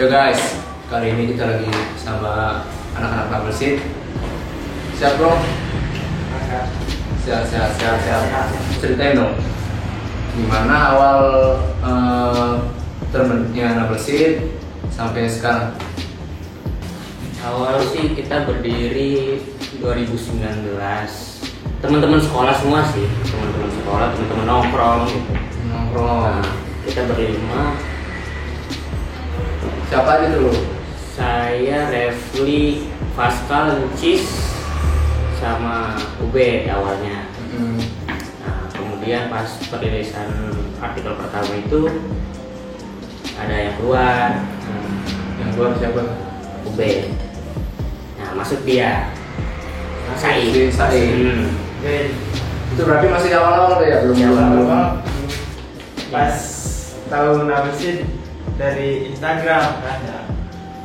Oke guys, kali ini kita lagi sama anak-anak Nabersid. Siap bro? Siap. Ceritain dong, gimana awal terbentuknya Nabersid sampai sekarang? Awal sih kita berdiri 2019. Teman-teman sekolah semua sih, teman-teman sekolah, teman-teman nongkrong gitu. Nah, kita berlima. Siapa aja tuh? Saya, Refli, Pascal, Cis, sama Ube awalnya. Nah, kemudian pas perilisan artikel pertama itu ada yang keluar. Yang keluar siapa? Ube. Nah, masuk dia. Said. Itu berarti masih awal-awal tuh ya, belum awal pas tahu Nabersid dari Instagram kan ya.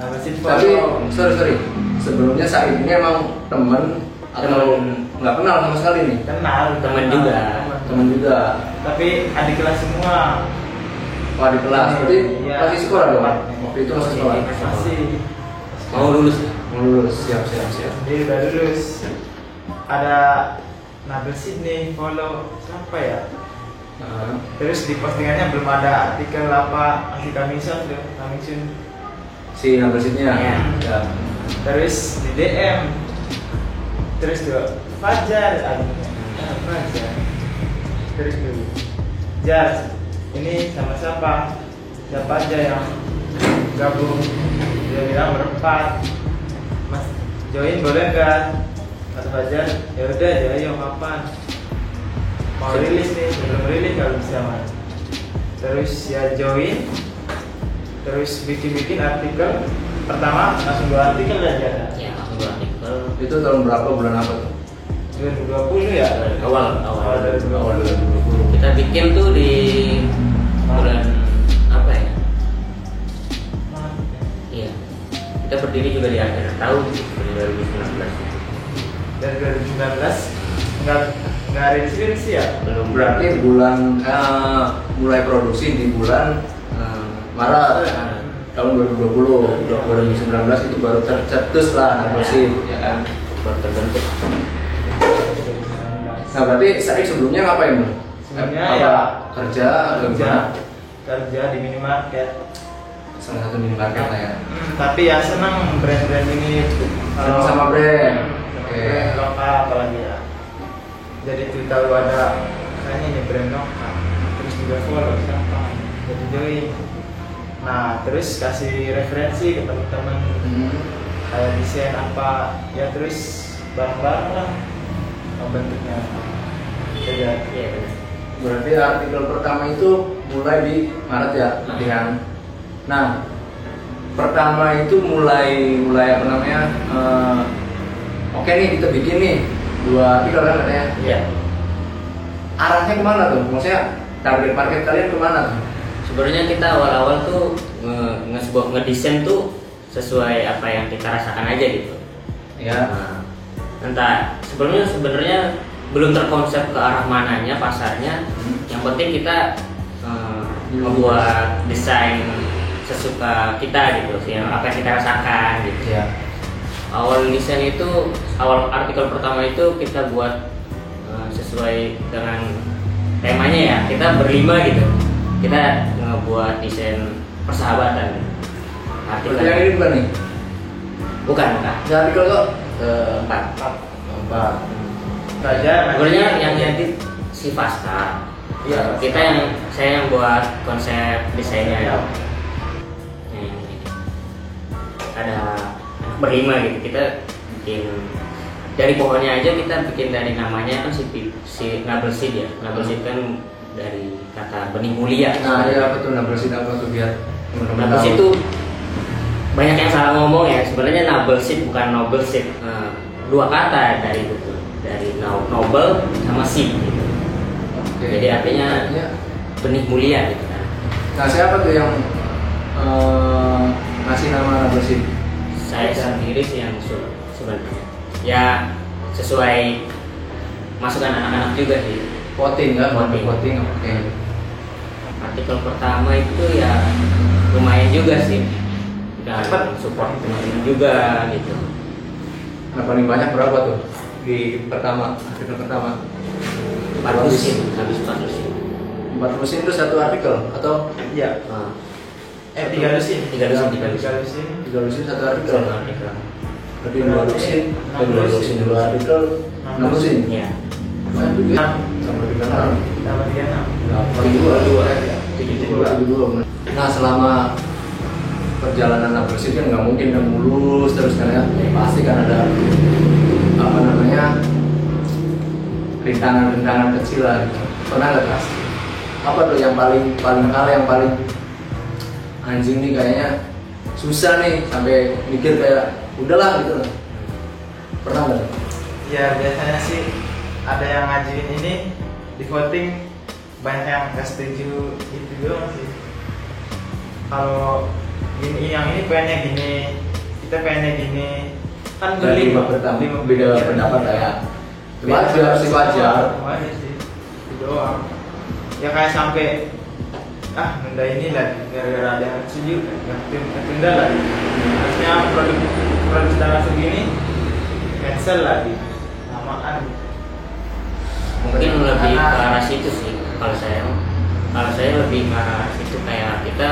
Nabersid tapi sorry sebelumnya Said ini emang temen atau nggak kenal sama sekali nih? kenal Temen juga. Tapi adik kelas semua. Wah, di kelas, berarti Iya. masih sekolah dong? Waktu itu masih sekolah? Masih Mau lulus. Mau lulus, siap. dia udah lulus. Ada Nabersid nih, follow siapa ya? Terus di postingannya belum ada artikel apa anti kamisun tuh, kamisun. Si Nabersidnya? Iya. Ya. Terus di DM. Terus tuh Fajar, Fajar. Terus tuh Jar, ini sama siapa? Siapa aja yang gabung? Dia bilang berempat. Mas join boleh nggak? Kata Fajar, ya udah ayo kapan? Mau rilis nih, belum rilis kalau bisa mas. Terus ya join, terus bikin artikel. Pertama langsung 2 artikel aja. Ya, aku dua artikel. Itu tahun berapa, bulan apa tuh? 2020 ya? Awal. 2020. Kita bikin tuh di bulan apa ya? Iya. Kita berdiri juga di akhir tahun di 2019. Dari 2019 nggak rilis ya? Belum. Berarti bulan mulai produksi di bulan Maret tahun 2020. 2019 itu baru tercetus lah Nabersid, ya kan? Baru terbentuk. Nah, berarti Said sebelumnya ngapain bro? Sebelumnya Apa, ya kerja atau gimana? kerja di minimarket. Salah satu minimarket lah ya. Tapi ya senang brand-brand ini. Senang sama brand. Sama Oke. brand lokal apalagi ya. Jadi tuh tahu ada kayaknya ini brand lokal. Terus juga follow siapa. Jadi join. Nah terus kasih referensi ke teman-teman. Kayak desain apa ya, terus bareng-bareng lah bentuknya. Iya, benar. Berarti artikel pertama itu mulai di Maret ya, latihan. Nah, pertama itu mulai apa namanya? Oke nih kita bikin nih 2 artikel kan katanya. Iya. Arahnya kemana tuh? Maksudnya target market kalian kemana tuh? Sebenarnya kita awal-awal tuh ngedesain tuh sesuai apa yang kita rasakan aja gitu. Ya. Nah, entah sebenarnya belum terkonsep ke arah mananya pasarnya. Yang penting kita membuat desain sesuka kita gitu sih, apa yang kita rasakan gitu. Ya. Awal desain itu, awal artikel pertama itu kita buat sesuai dengan temanya ya. Kita berlima gitu. Kita ngebuat desain persahabatan. Berarti yang ini bukan nih? Bukan. Yang artikel kok? 4. 4. Saja. Sebenarnya yang edit si Pascal. Iya. Saya yang buat konsep desainnya ya. Ada berlima gitu, kita bikin dari pohonnya aja, kita bikin dari namanya kan si Nabersid ya. Nabersid kan dari kata benih mulia. Nah, ya apa tuh Nabersid apa tuh biar Nabersid itu banyak yang salah ngomong ya. Sebenarnya Nabersid bukan Nobelseed. 2 kata dari itu, dari Nobel sama seed gitu. Oke. Jadi artinya benih mulia gitu kan. Nah, siapa tuh yang ngasih nama Nabersid? Saya sendiri sih yang sebenarnya. Ya sesuai masukan anak-anak juga sih. Voting kan? Voting. Oke. Artikel pertama itu ya lumayan juga sih. dan support teman-teman juga gitu. Nah paling banyak berapa tuh di artikel pertama? 4 lusin, habis 4 lusin. 4 lusin itu satu artikel atau? Iya. Nah, 3 lusin. 3 lusin. 3 lusin satu artikel. Satu artikel. Berarti 2 lusin, 2 lusin 2 artikel, 6 lusin. Iya. Nah, itu dia sama 36. Sama 36. 72. Nah selama perjalanan nabrasi kan nggak mungkin yang mulus terus kan ya, pasti kan ada apa namanya rintangan-rintangan kecil lah gitu. Pernah nggak Mas? Apa tuh yang paling hal yang paling anjing nih kayaknya susah nih sampai mikir kayak udahlah gitu loh. Pernah nggak? Ya biasanya sih ada yang ngajuin ini di voting, banyak yang nggak setuju gitu doang sih. Kalau ini yang ini pengennya gini, kita pengennya gini, kan Lima beda pendapat kayak wajar sih wajar. Wajar sih, itu doang. Ya kayak sampai nunda ini lagi gara-gara ada yang setuju, tunda lagi. Harusnya produk tanggal segini cancel lagi, lamaan. Mungkin lebih ke arah situ sih kalau saya lebih ke arah situ, kayak kita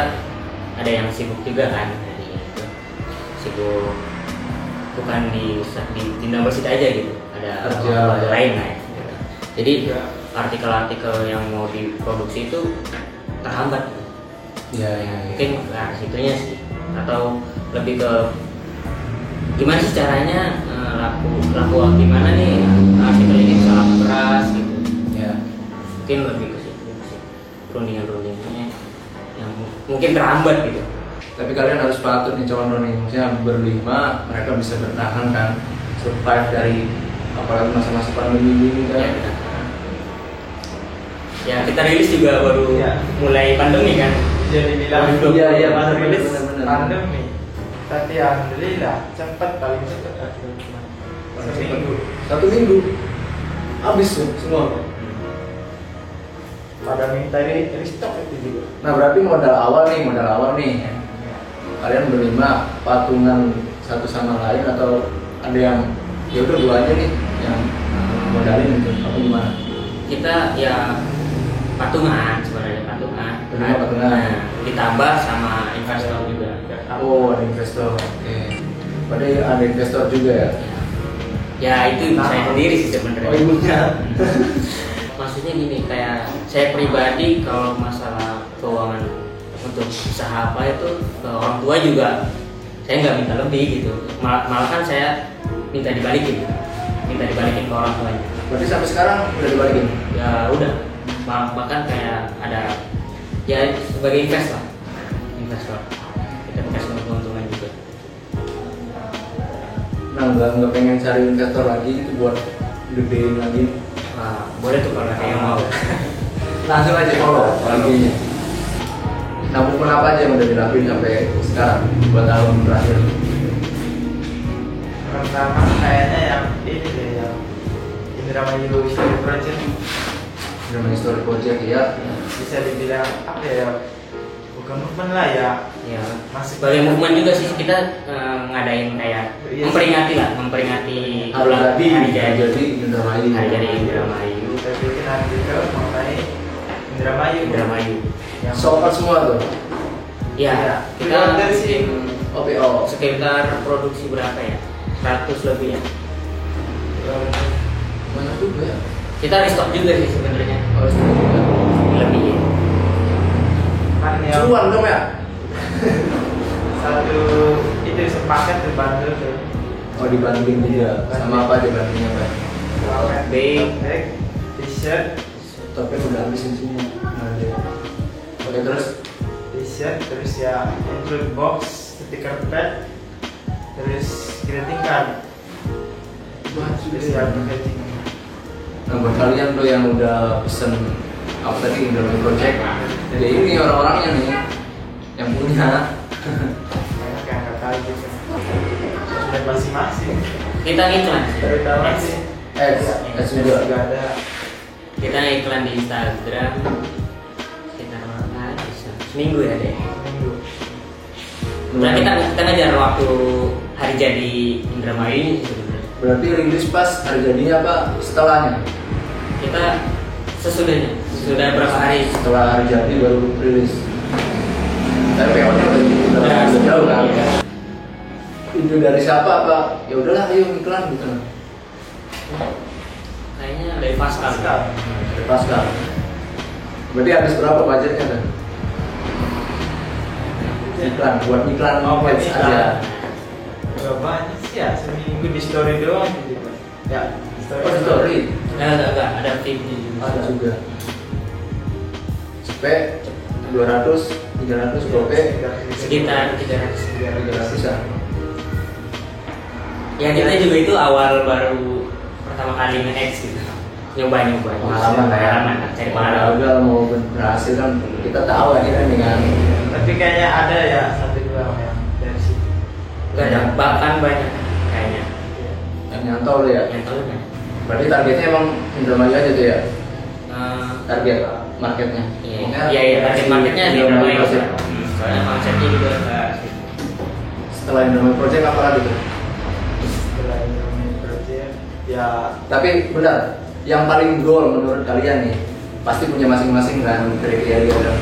ada yang sibuk juga kan, jadi itu sibuk bukan di number sheet aja gitu, ada Kerja lain lah ya. Jadi Ya. artikel-artikel yang mau diproduksi itu terhambat gitu. Iya. Mungkin ke arah situnya sih, atau lebih ke gimana sih caranya laku gimana nih artikel ini bisa laku keras gitu. Ya. Mungkin lebih ke situ sih, rundingannya yang mungkin terhambat gitu. Tapi kalian harus patut nih contoh nih, maksudnya berlima mereka bisa bertahan kan, survive dari apalagi masa-masa pandemi ini kan. Ya kita rilis juga baru Ya. mulai pandemi kan. Jadi bilang Iya, pas benar, rilis benar. pandemi, tapi alhamdulillah cepat, paling cepat seminggu. 1 minggu habis tuh semua. Pada minta restock itu juga. Nah berarti modal awal nih kalian berlima patungan satu sama lain atau ada yang ya udah dua aja nih yang modalin gitu apa gimana? Kita ya patungan sebenarnya patungan. Berlima patungan. Nah, ditambah sama investor juga. Oh ada investor, oke. Padahal ada investor juga ya? Ya itu saya sendiri sih sebenarnya. Oh ibunya. Maksudnya gini, kayak saya pribadi kalau masalah keuangan untuk usaha apa itu ke orang tua juga saya nggak minta lebih gitu. Malah kan saya minta dibalikin ke orang tuanya. Berarti sampai sekarang udah dibalikin? Ya udah, bahkan kayak ada ya sebagai investor kita kasih keuntungan juga. Nah nggak pengen cari investor lagi gitu buat gedein lagi? Nah, boleh tuh kalau kayak mau. Langsung aja follow laginya. Nabung apa aja yang udah dilakuin sampai sekarang 2 tahun terakhir? Pertama kayaknya yang ini deh, yang Indramayu Story Project. Drama Story Project ya. Bisa dibilang apa ya, bukan movement lah ya. Ya, Masih sebagai movement juga sih kita ngadain kayak Iya, memperingati Hari jadi jadi Indramayu. hari jadi Indramayu. kita bikin artikel mengenai Indramayu. Yang Soal semua tuh. Ya, Iya. kita Dari bikin OPO. sekitar produksi berapa ya? 100 lebih ya. Banyak juga ya. Kita restock juga sih sebenarnya. Harus juga. Lebih ya. kan yang Cuan dong ya. satu itu sepaket dibantu tuh. Oh dibanding juga. Sama apa dibandingnya Pak? Bag, t-shirt, Tapi udah habisin semua. Nah, dia. Oke terus. t-shirt, terus ya include box, stiker pad, terus greeting card, terus ya packaging. Nah buat kalian tuh yang udah pesen apa tadi Indomie Project, jadi ini orang-orangnya nih yang punya. Enak yang nggak tahu gitu. Sudah masing-masing. kita iklan. Terutama Ads. sih. Ads juga. Juga ada. Kita iklan di Instagram. Kita bisa seminggu ya deh. Minggu. Nah kita ngejar waktu hari jadi Indramayu ini sebenarnya. Berarti rilis pas hari jadinya apa setelahnya? Kita sesudahnya, sudah berapa hari Setelah hari jadi baru rilis. Tapi PO-nya udah jauh kan? Iya. Ide dari siapa apa? Ya udahlah ayo iklan gitu. Kayaknya dari Pascal. Dari Pascal. Berarti habis berapa budgetnya kan? Iklan, buat iklan buat ads iklan. aja. Gak banyak sih ya, seminggu di story doang gitu Mas. Ya, Oh, story. Enggak, ada timnya juga. Ada juga. Cepet 200, 300 gope Sekitar 300. 300-an. Ya kita juga itu awal baru pertama kali nge-X gitu. Nyoba. Pengalaman lah ya. Cari Kalau pengalaman. gagal mau berhasil kan kita tahu akhirnya dengan Tapi kayaknya ada ya satu dua yang dari situ. Enggak ada, bahkan banyak kayaknya. yang nyantol ya. Yang tahu kan. Berarti targetnya emang Indramayu aja tuh ya? Target marketnya. Iya, target marketnya di Indramayu. Project. Soalnya konsepnya juga Setelah Indramayu Project apa lagi tuh? Setelah ini project ya Tapi benar, yang paling goal menurut kalian nih pasti punya masing-masing kan kriteria dan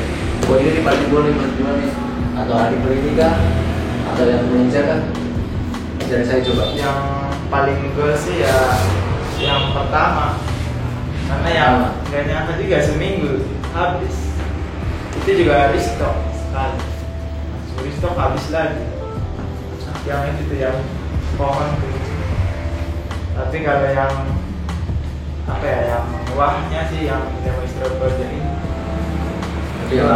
oh ini nih paling goal nih menurut gue nih, atau adik ini kah, atau yang mengejar kan? Dari saya coba. yang paling goal sih ya yang pertama, karena yang nggak nyangka juga seminggu habis. Itu juga habis stok sekali, suri stok habis lagi. Yang itu tuh yang pohon tuh. Tapi kalau yang apa ya, yang wahnya sih yang Indonesia Project ini. Tapi yang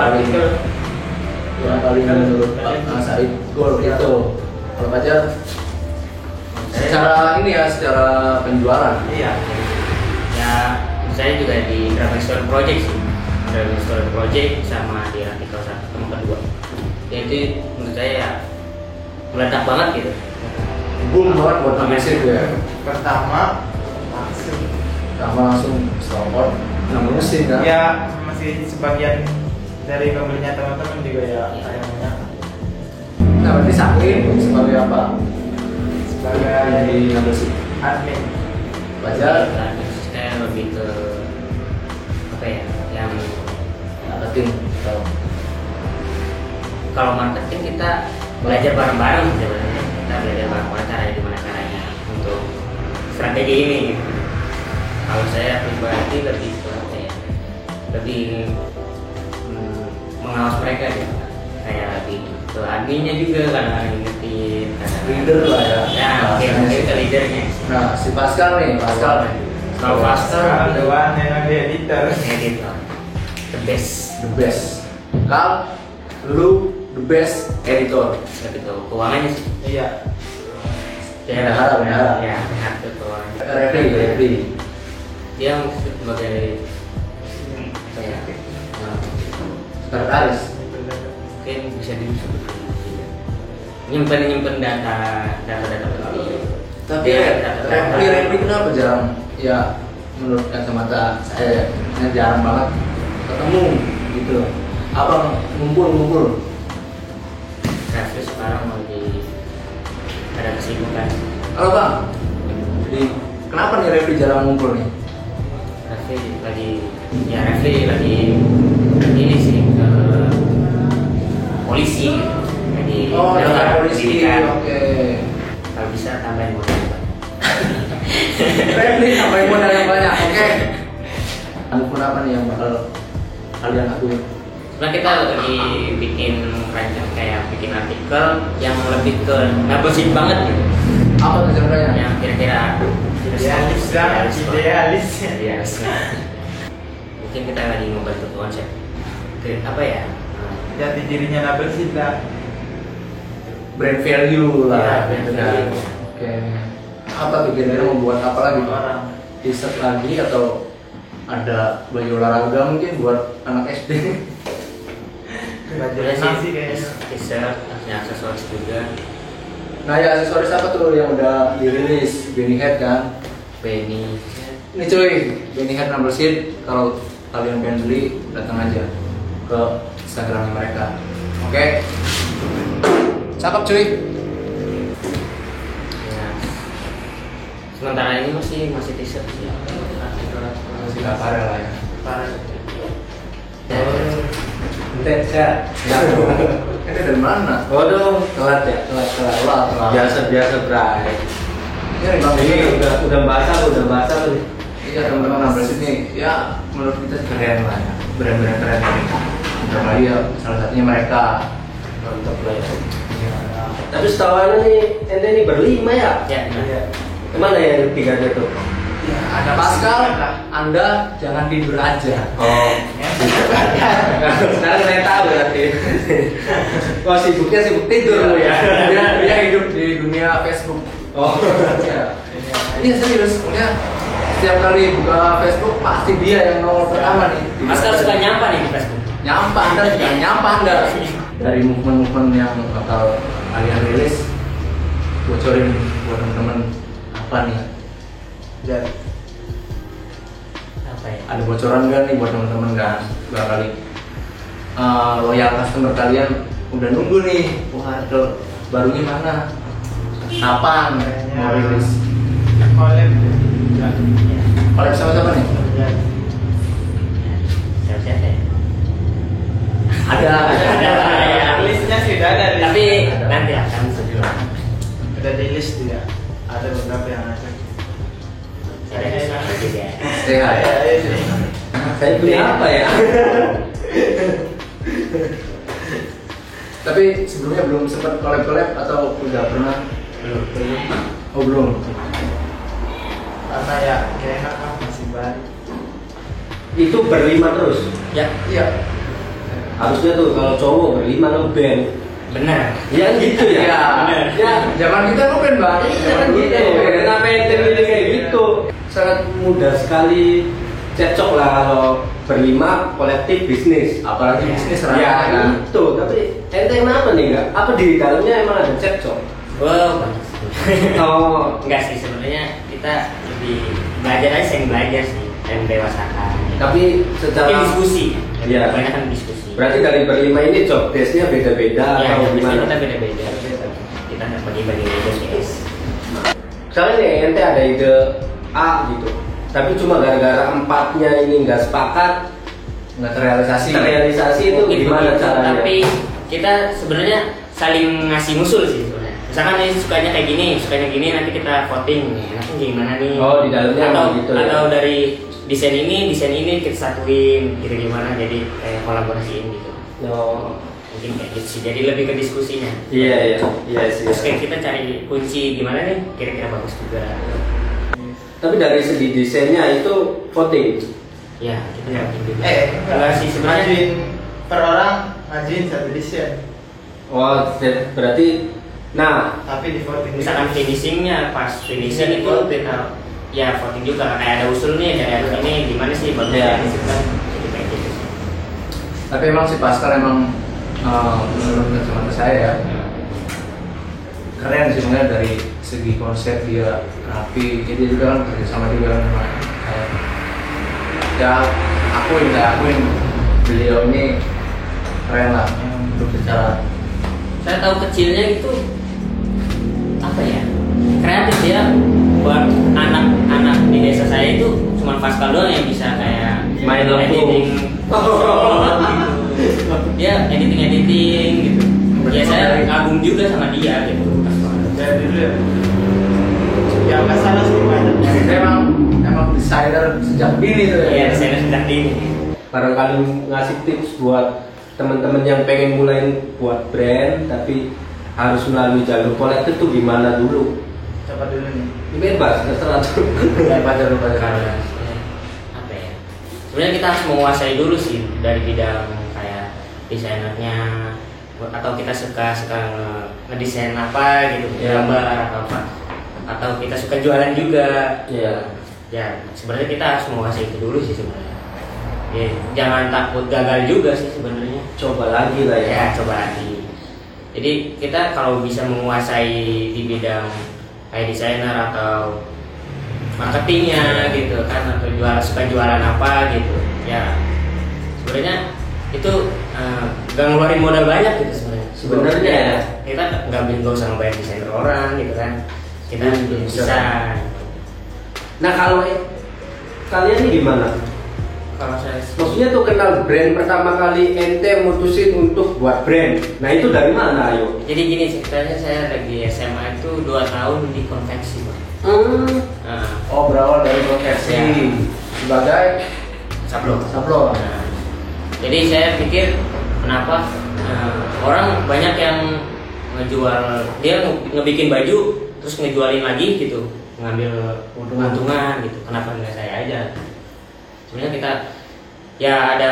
paling menurut Pak Said goal itu kalau Fajar secara ini ya, secara penjualan. Iya. Ya, saya juga di Drama Story Project sih. Drama Story Project sama di artikel satu sama kedua. Ya itu menurut saya ya meledak banget gitu. Boom banget buat Indonesia itu ya. Pertama langsung. Langsung stopor, namun mesin kan? Ya masih sebagian dari pembelinya teman-teman juga ya kayaknya. Nah berarti Sakin sebagai apa? Sebagai Di ngambil sih. admin. Fajar Saya lebih ke apa ya? Yang marketing atau kalau marketing kita belajar bareng-bareng sebenarnya. Kita belajar bareng-bareng gimana caranya untuk strategi ini gitu. Kalau saya pribadi lebih ke apa ya? Lebih mengawas mereka gitu. Kayak lebih ke adminnya juga kadang-kadang ngingetin, leader lah ya. Ya, mungkin ke leadernya. Nah si Pascal nih, Pascal nih. Kalau Pascal The one yang di editor. editor, the best. The best. Kal, lu the best editor. Gitu, keuangannya sih. Iya. Bendahara. Ya, benar tuh keuangannya. Referee. Dia sebagai apa ya? Sekretaris. Mungkin bisa disebut nyimpen data penting. Tapi Ya, referee kenapa jarang? Ya menurut kacamata saya jarang banget ketemu gitu. Abang ngumpul. Refri sekarang lagi ada kesibukan. Halo bang. Jadi kenapa nih referee jarang ngumpul nih? Refri lagi ini sih ke polisi gitu. Jadi Oh, daftar daftar polisi. pendidikan. Oke. Kalau bisa tambahin modal. Referee sampai modal yang banyak. Oke. Akun apa nih yang bakal kalian lakuin? Nah kita lagi bikin rancang kayak bikin artikel yang lebih ke nabosin banget gitu. Apa tuh contohnya? Yang kira-kira Idealis. Idealis. Mungkin kita lagi membantu konsep apa ya? Jati dirinya Nabel Sinta. Brand value lah. Ya, brand gitu kan. value. Oke. Apa tuh kira-kira mau buat apa lagi? Orang. T-shirt lagi atau ada baju olahraga mungkin buat anak SD? Baju Udah nasi kayaknya. T-shirt, ada aksesoris juga. Nah ya aksesoris apa tuh yang udah dirilis? Benny Head kan? Benny. Ini cuy, Benny Head number seat. Kalau kalian pengen beli datang aja ke Instagramnya mereka. Oke. Cakep cuy. Ya. Sementara ini masih t-shirt sih. Masih gak parah lah ya. Parah. Ente ya. Ente dari mana? Waduh, telat ya. Telat. Biasa Bray. Ini Bang Ini udah basah nih. Iya teman-teman Ambres ini ya menurut kita keren lah ya, brand-brand keren ini. Terutama ya salah satunya mereka. Mantap lah ya. Tapi setahu Anda nih, ente ini berlima ya? Ya, benar. Kemana ya tiganya tuh? Ya, ada Pascal, Anda jangan tidur aja. Oh. Sekarang saya tahu berarti. Oh sibuk tidur lu ya. Dia hidup di dunia Facebook. Oh. Ya. Ini serius, pokoknya setiap kali buka Facebook pasti dia yang nomor pertama nih. Pascal suka nyapa nih di Facebook. Nyampa Anda juga nyampa Anda. Dari movement-movement yang bakal kalian rilis, bocorin buat teman-teman apa nih? Jar. Apa ya? Ada bocoran nggak nih buat teman-teman kan? Barangkali loyal customer kalian udah nunggu nih. Wah, barunya mana? Kapan mau rilis? Collab. Collab sama siapa nih? Siapa ya? Ada. Listnya sih udah ada. Tapi Ada. nanti akan segera. Udah di list juga. Ada beberapa yang ada. Saya ada juga. Sehat. Saya punya apa ya? Tapi sebelumnya belum sempat collab atau udah pernah? Belum. Oh belum. Karena ya kayak enak kan masih baru. Itu berlima terus. Ya, Iya. Harusnya tuh kalau cowok berlima ngeband. benar. Ya gitu ya. Iya. Bener. Ya, zaman kita ngeband bang. Kan gitu. Kenapa ente milih kayak gitu? Sangat mudah sekali cecok lah kalau berlima kolektif bisnis. Apalagi bisnis rame Ya kan. itu. Tapi ente kenapa nih enggak? Apa di dalamnya emang ada cecok? Wow, banyak sih. Oh, Enggak sih, sebenarnya kita lebih belajar aja, sering belajar sih dan mendewasakan. tapi Mungkin secara diskusi. Iya. Kebanyakan diskusi. berarti dari berlima ini job desk-nya beda-beda Ya, atau biasanya gimana? kita beda-beda. Kita bagi-bagi tugas guys. Misalnya nih ente ada ide A gitu, tapi cuma gara-gara empatnya ini nggak sepakat, Nggak terrealisasi. itu Mungkin gimana begitu, caranya? tapi kita sebenarnya saling ngasih musul sih sebenarnya. Misalkan nih sukanya kayak gini, sukanya gini, nanti kita voting nih, enaknya gimana nih? Oh, di dalamnya atau, emang gitu ya? atau dari desain ini kita satuin, gitu gimana? Jadi kayak kolaborasiin gitu. Oh, Mungkin kayak gitu sih. Jadi lebih ke diskusinya. iya sih. Terus kayak kita cari kunci gimana nih? Kira-kira bagus juga. Tapi dari segi desainnya itu voting. Ya, kita Iya. voting juga. Enggak sih sebenarnya. ngajuin per orang ngajuin satu desain. Oh, berarti, nah, Tapi di voting Misalkan finishingnya pas finishing itu kita ya voting juga kayak ada usul nih dari anak ini gimana sih bagus Iya. ya gitu kan. Jadi kayak gitu sih. Tapi emang si Pascal emang menurut kacamata saya ya keren sih sebenarnya dari segi konsep dia rapi. Jadi juga kan kerjasama juga kan sama saya. Ya akuin beliau ini keren lah untuk secara Saya tahu kecilnya itu apa ya, kreatif ya, buat anak-anak di desa saya itu cuma Pascal doang yang bisa kayak Main lampu. editing dia editing gitu. Ya saya kagum juga sama dia gitu. dari dulu ya. Ya nggak salah sih banyak. dia emang desainer sejak dini tuh Iya, ya. saya sudah dini. barangkali ngasih tips buat teman-teman yang pengen mulai buat brand tapi harus melalui jalur kolektif tuh gimana dulu? Coba dulu nih. Bebas, terserah tuh. Pacar Kalau apa ya, sebenarnya kita harus menguasai dulu sih dari bidang kayak desainernya, atau kita suka ngedesain apa gitu, Iya. gambar atau apa, atau kita suka jualan juga. Iya. Ya sebenarnya kita harus menguasai itu dulu sih sebenarnya. Ya, jangan takut gagal juga sih sebenarnya. Coba lagi lah ya. Ya coba lagi. Jadi kita kalau bisa menguasai di bidang kayak desainer atau marketingnya gitu kan, atau suka jualan apa gitu ya, sebenarnya itu gak ngeluarin modal banyak gitu sebenarnya. Sebenarnya ya, kita nggak usah ngebayar desainer orang gitu kan, kita Bisa. bisa. Nah kalau kalian ini gimana? Kalau saya Maksudnya tuh kenal brand pertama kali ente mutusin untuk buat brand. Nah itu dari mana ayo? jadi gini ceritanya, saya lagi SMA itu 2 tahun di konveksi Pak. Nah, Oh, berawal dari konversi Ya. sebagai sablon. sablon. Nah, jadi saya pikir kenapa orang banyak yang ngejual, dia ngebikin baju terus ngejualin lagi gitu, ngambil keuntungan gitu. Kenapa nggak saya aja? Sebenarnya kita ya ada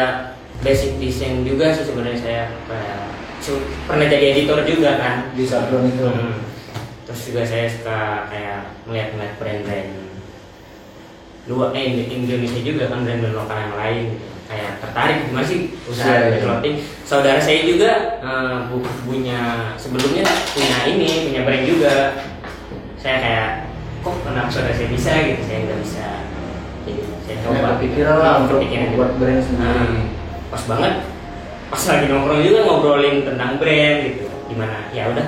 basic desain juga sih sebenarnya, saya pernah jadi editor juga kan. Di sablon itu. Terus juga saya suka kayak melihat brand-brand luar Indonesia juga kan, brand-brand lokal yang lain gitu. Kayak tertarik gimana sih usaha Iya, iya. clothing. Saudara saya juga sebelumnya punya brand juga. Saya kayak kok kenapa saudara saya bisa gitu, saya nggak bisa. Jadi saya Saya coba kepikiran lah untuk kepikiran buat brand sendiri. Nah, pas banget pas lagi nongkrong juga ngobrolin tentang brand gitu, gimana ya udah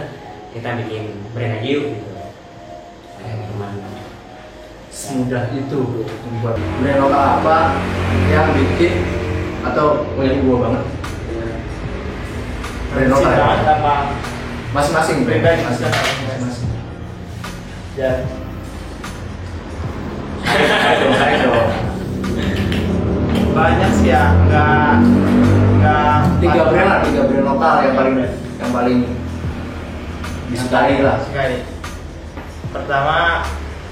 kita bikin brand aja yuk gitu. Cuman Semudah itu membuat brand lokal apa yang bikin atau punya gua banget. Brand lokal ya? Banget apa Masing-masing brand Pribadi. masing-masing. ya Ayo. banyak sih ya, nggak Tiga brand lokal yang paling disukai lah. sekali. Pertama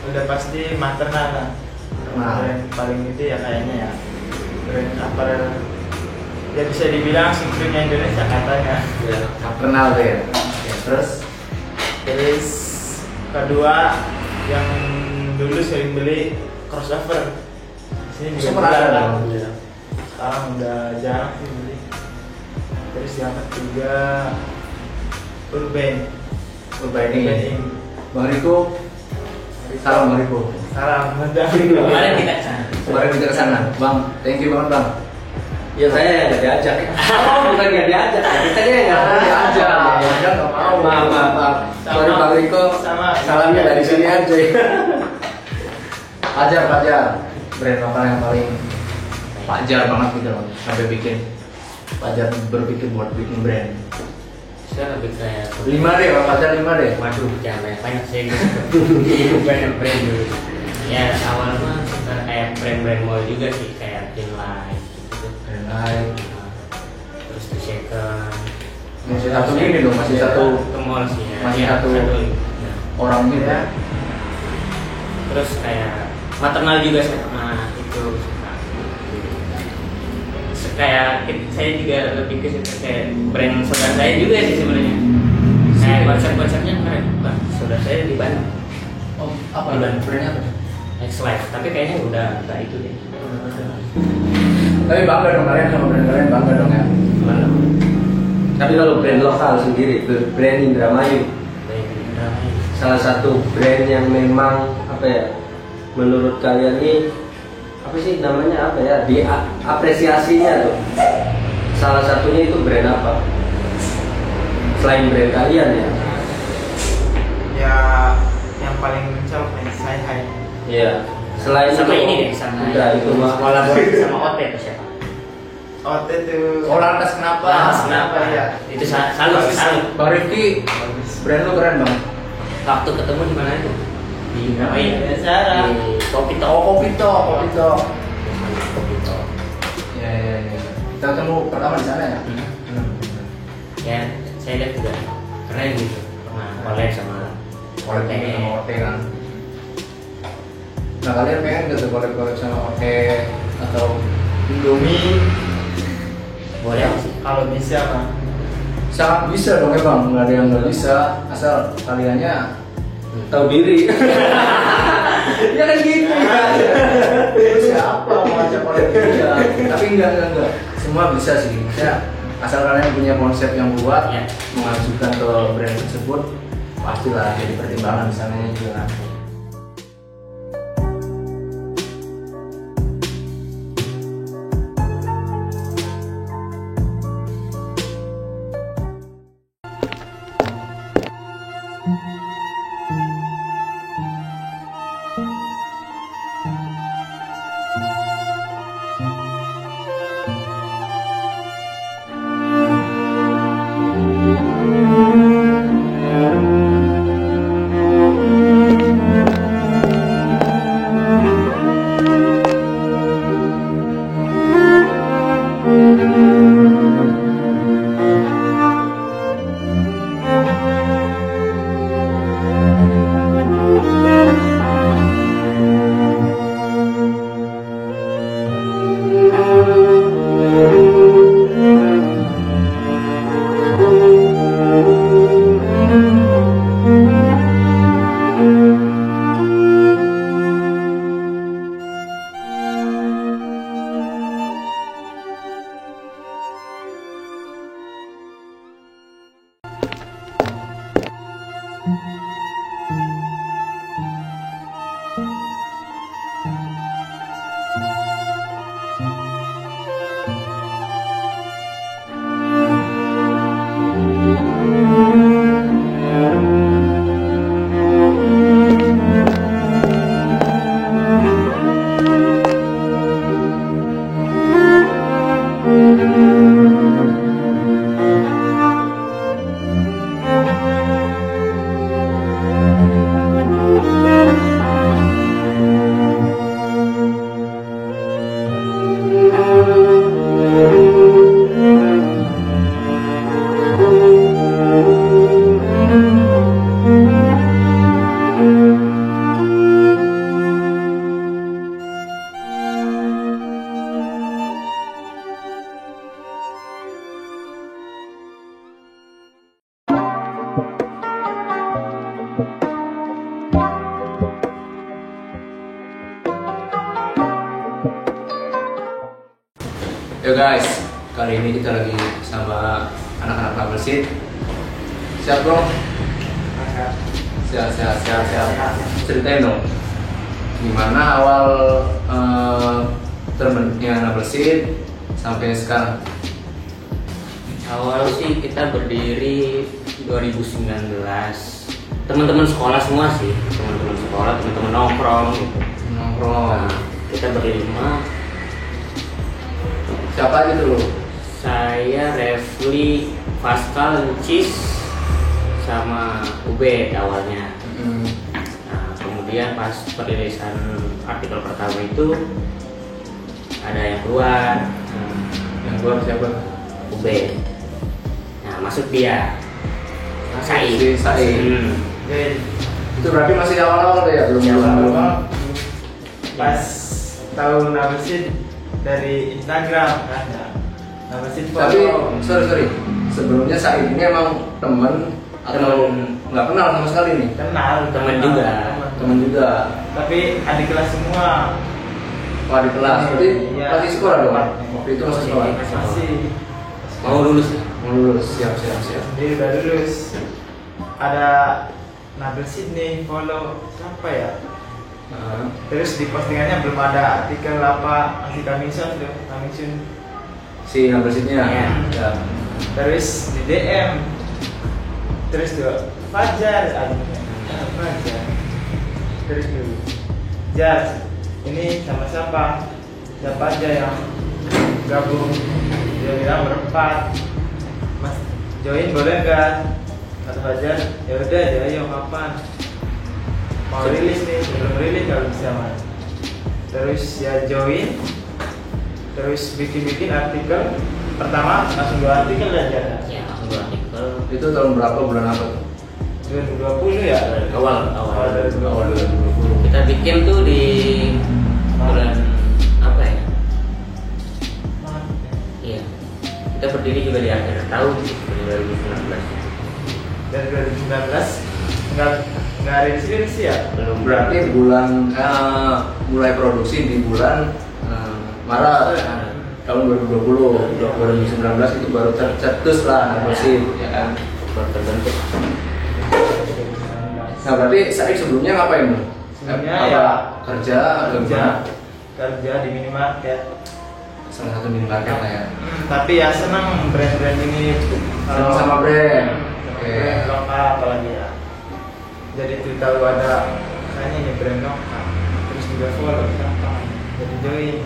udah pasti maternal lah. Nah. Brand paling itu ya kayaknya ya brand apparel ya, bisa dibilang Supreme Indonesia katanya. Ya. Kenal deh. Ya. Terus Terus kedua yang dulu sering beli crossover, di sini juga Crossover ada jarang. dong. Iya. Sekarang udah jarang sih beli. Terus yang ketiga Urban. coba ini Urban. Bang Riko, salam Bang Riko. Salam mudah. kemarin kita kesana. Kemarin kita kesana, Bang. Thank you banget Bang. Ya saya yang nggak diajak. Oh bukan nggak diajak, kita yang nggak Ada diajak. nggak mau. Maaf. Sorry Bang Riko, Sama. salamnya dari sini aja. Pajar, brand lokal yang paling pajar banget gitu loh, sampai bikin pajar berpikir buat bikin brand. Saya lebih kayak 5 deh, Bang Pajar 5 deh. waduh jangan banyak saya gitu. Banyak brand dulu. Ya awal mah suka kayak brand mall juga sih, kayak Pinlight gitu. Brand lain. Terus The Second. Masih satu ini dong, masih satu ke mall sih ya. masih Iya, satu ya. orang gitu ya. Terus kayak maternal juga sama itu suka. Kayak saya juga lebih ke kayak brand saudara saya juga sih sebenarnya. Kayak konsep-konsepnya keren. Pak, saudara saya di Bandung. Oh, apa brandnya apa? X Life, tapi kayaknya udah nggak itu deh. Tapi bangga dong kalian sama brand kalian, bangga dong ya. Gimana? Tapi kalau brand lokal sendiri, brand Indramayu, salah satu brand yang memang apa ya, menurut kalian ini apa sih namanya apa ya, diapresiasinya tuh, salah satunya itu brand apa selain brand kalian ya? Ya yang paling mencolok nih saya Hai. Iya, selain Sama itu ini deh, sama udah itu mah kolaborasi sama OT atau siapa? OT tuh. Oh lantas kenapa? Lantas kenapa ya? Itu salut. Bang Rifki, brand lu keren bang. Waktu ketemu di mana itu? Di Indramayu. Biasa. Di Kopito. Oh Kopito. Kopito. Ya. Kita ketemu pertama di sana ya. Ya, saya lihat juga keren gitu. Pernah collab sama Collab sama OT kan. Nah kalian pengen nggak tuh collab sama OT atau Indomie boleh sih. kalau bisa mah. sangat bisa dong ya bang, nggak ada yang nggak bisa asal kaliannya tahu diri. ya kan gitu ya. Siapa mau ngajak collab dia? Tapi enggak. Semua bisa sih. Ya, asal kalian punya konsep yang kuat, Ya. mengajukan ke brand tersebut, pastilah jadi pertimbangan misalnya juga. Oke guys, kali ini kita lagi sama anak-anak Number Seed. Siap bro? Siap. Ceritain dong, gimana awal terbentuknya Number Seed sampai sekarang? Awal sih kita berdiri 2019. Teman-teman sekolah semua sih, teman-teman sekolah, teman-teman nongkrong gitu. Nongkrong. Nah, kita berlima. Siapa aja dulu? Saya, Refli, Pascal, Lucis, sama Ube awalnya. Nah, kemudian pas perilisan artikel pertama itu ada yang keluar. Yang keluar siapa? Ube. Nah, masuk dia. Said. Si Said. Jadi Itu berarti masih awal-awal tuh ya, belum awal-awal pas tahu Number Seed dari Instagram kan ya. Number Seed Tapi foto. sorry, sebelumnya Said ini emang temen atau nggak kenal sama sekali nih? Kenal Temen juga. Temen juga. Tapi adik kelas semua. Wah di kelas, berarti Iya. masih sekolah dong? Waktu itu masih sekolah? Masih Mau lulus? Mau lulus, siap. sendiri udah lulus. Ada Number Seed nih, follow siapa ya? Nah, Terus di postingannya belum ada artikel apa, masih coming soon. si Number Seed-nya? Iya. Ya. Terus di DM. Terus tuh Fajar, Fajar. Terus tuh Jar, ini sama siapa? Siapa aja yang gabung? Dia bilang berempat. Mas join boleh nggak? Kata Fajar, ya udah ayo kapan? Mau rilis nih, belum rilis kalau bisa mas. Terus ya join, terus bikin artikel. Pertama langsung 2 artikel aja. Ya, langsung dua artikel. Itu tahun berapa, bulan apa? 2020 ya? Awal. Awal 2020. Awal 2020. Kita bikin tuh di bulan apa ya? Iya. Kita berdiri juga di akhir tahun di 2019. Dari 2019 nggak rilis ya? Belum. Berarti bulan mulai produksi di bulan Maret tahun 2020. 2019 itu baru tercetus lah Number Seed, ya kan? Baru terbentuk. Nah berarti Said sebelumnya ngapain bro? Sebelumnya Apa, ya kerja atau gimana? kerja di minimarket. Salah satu minimarket lah ya. Tapi ya senang brand-brand ini. Senang sama brand. Oke. Brand lokal apalagi ya. Jadi tuh tahu ada kayaknya ini brand lokal. Terus juga follow siapa. Jadi join.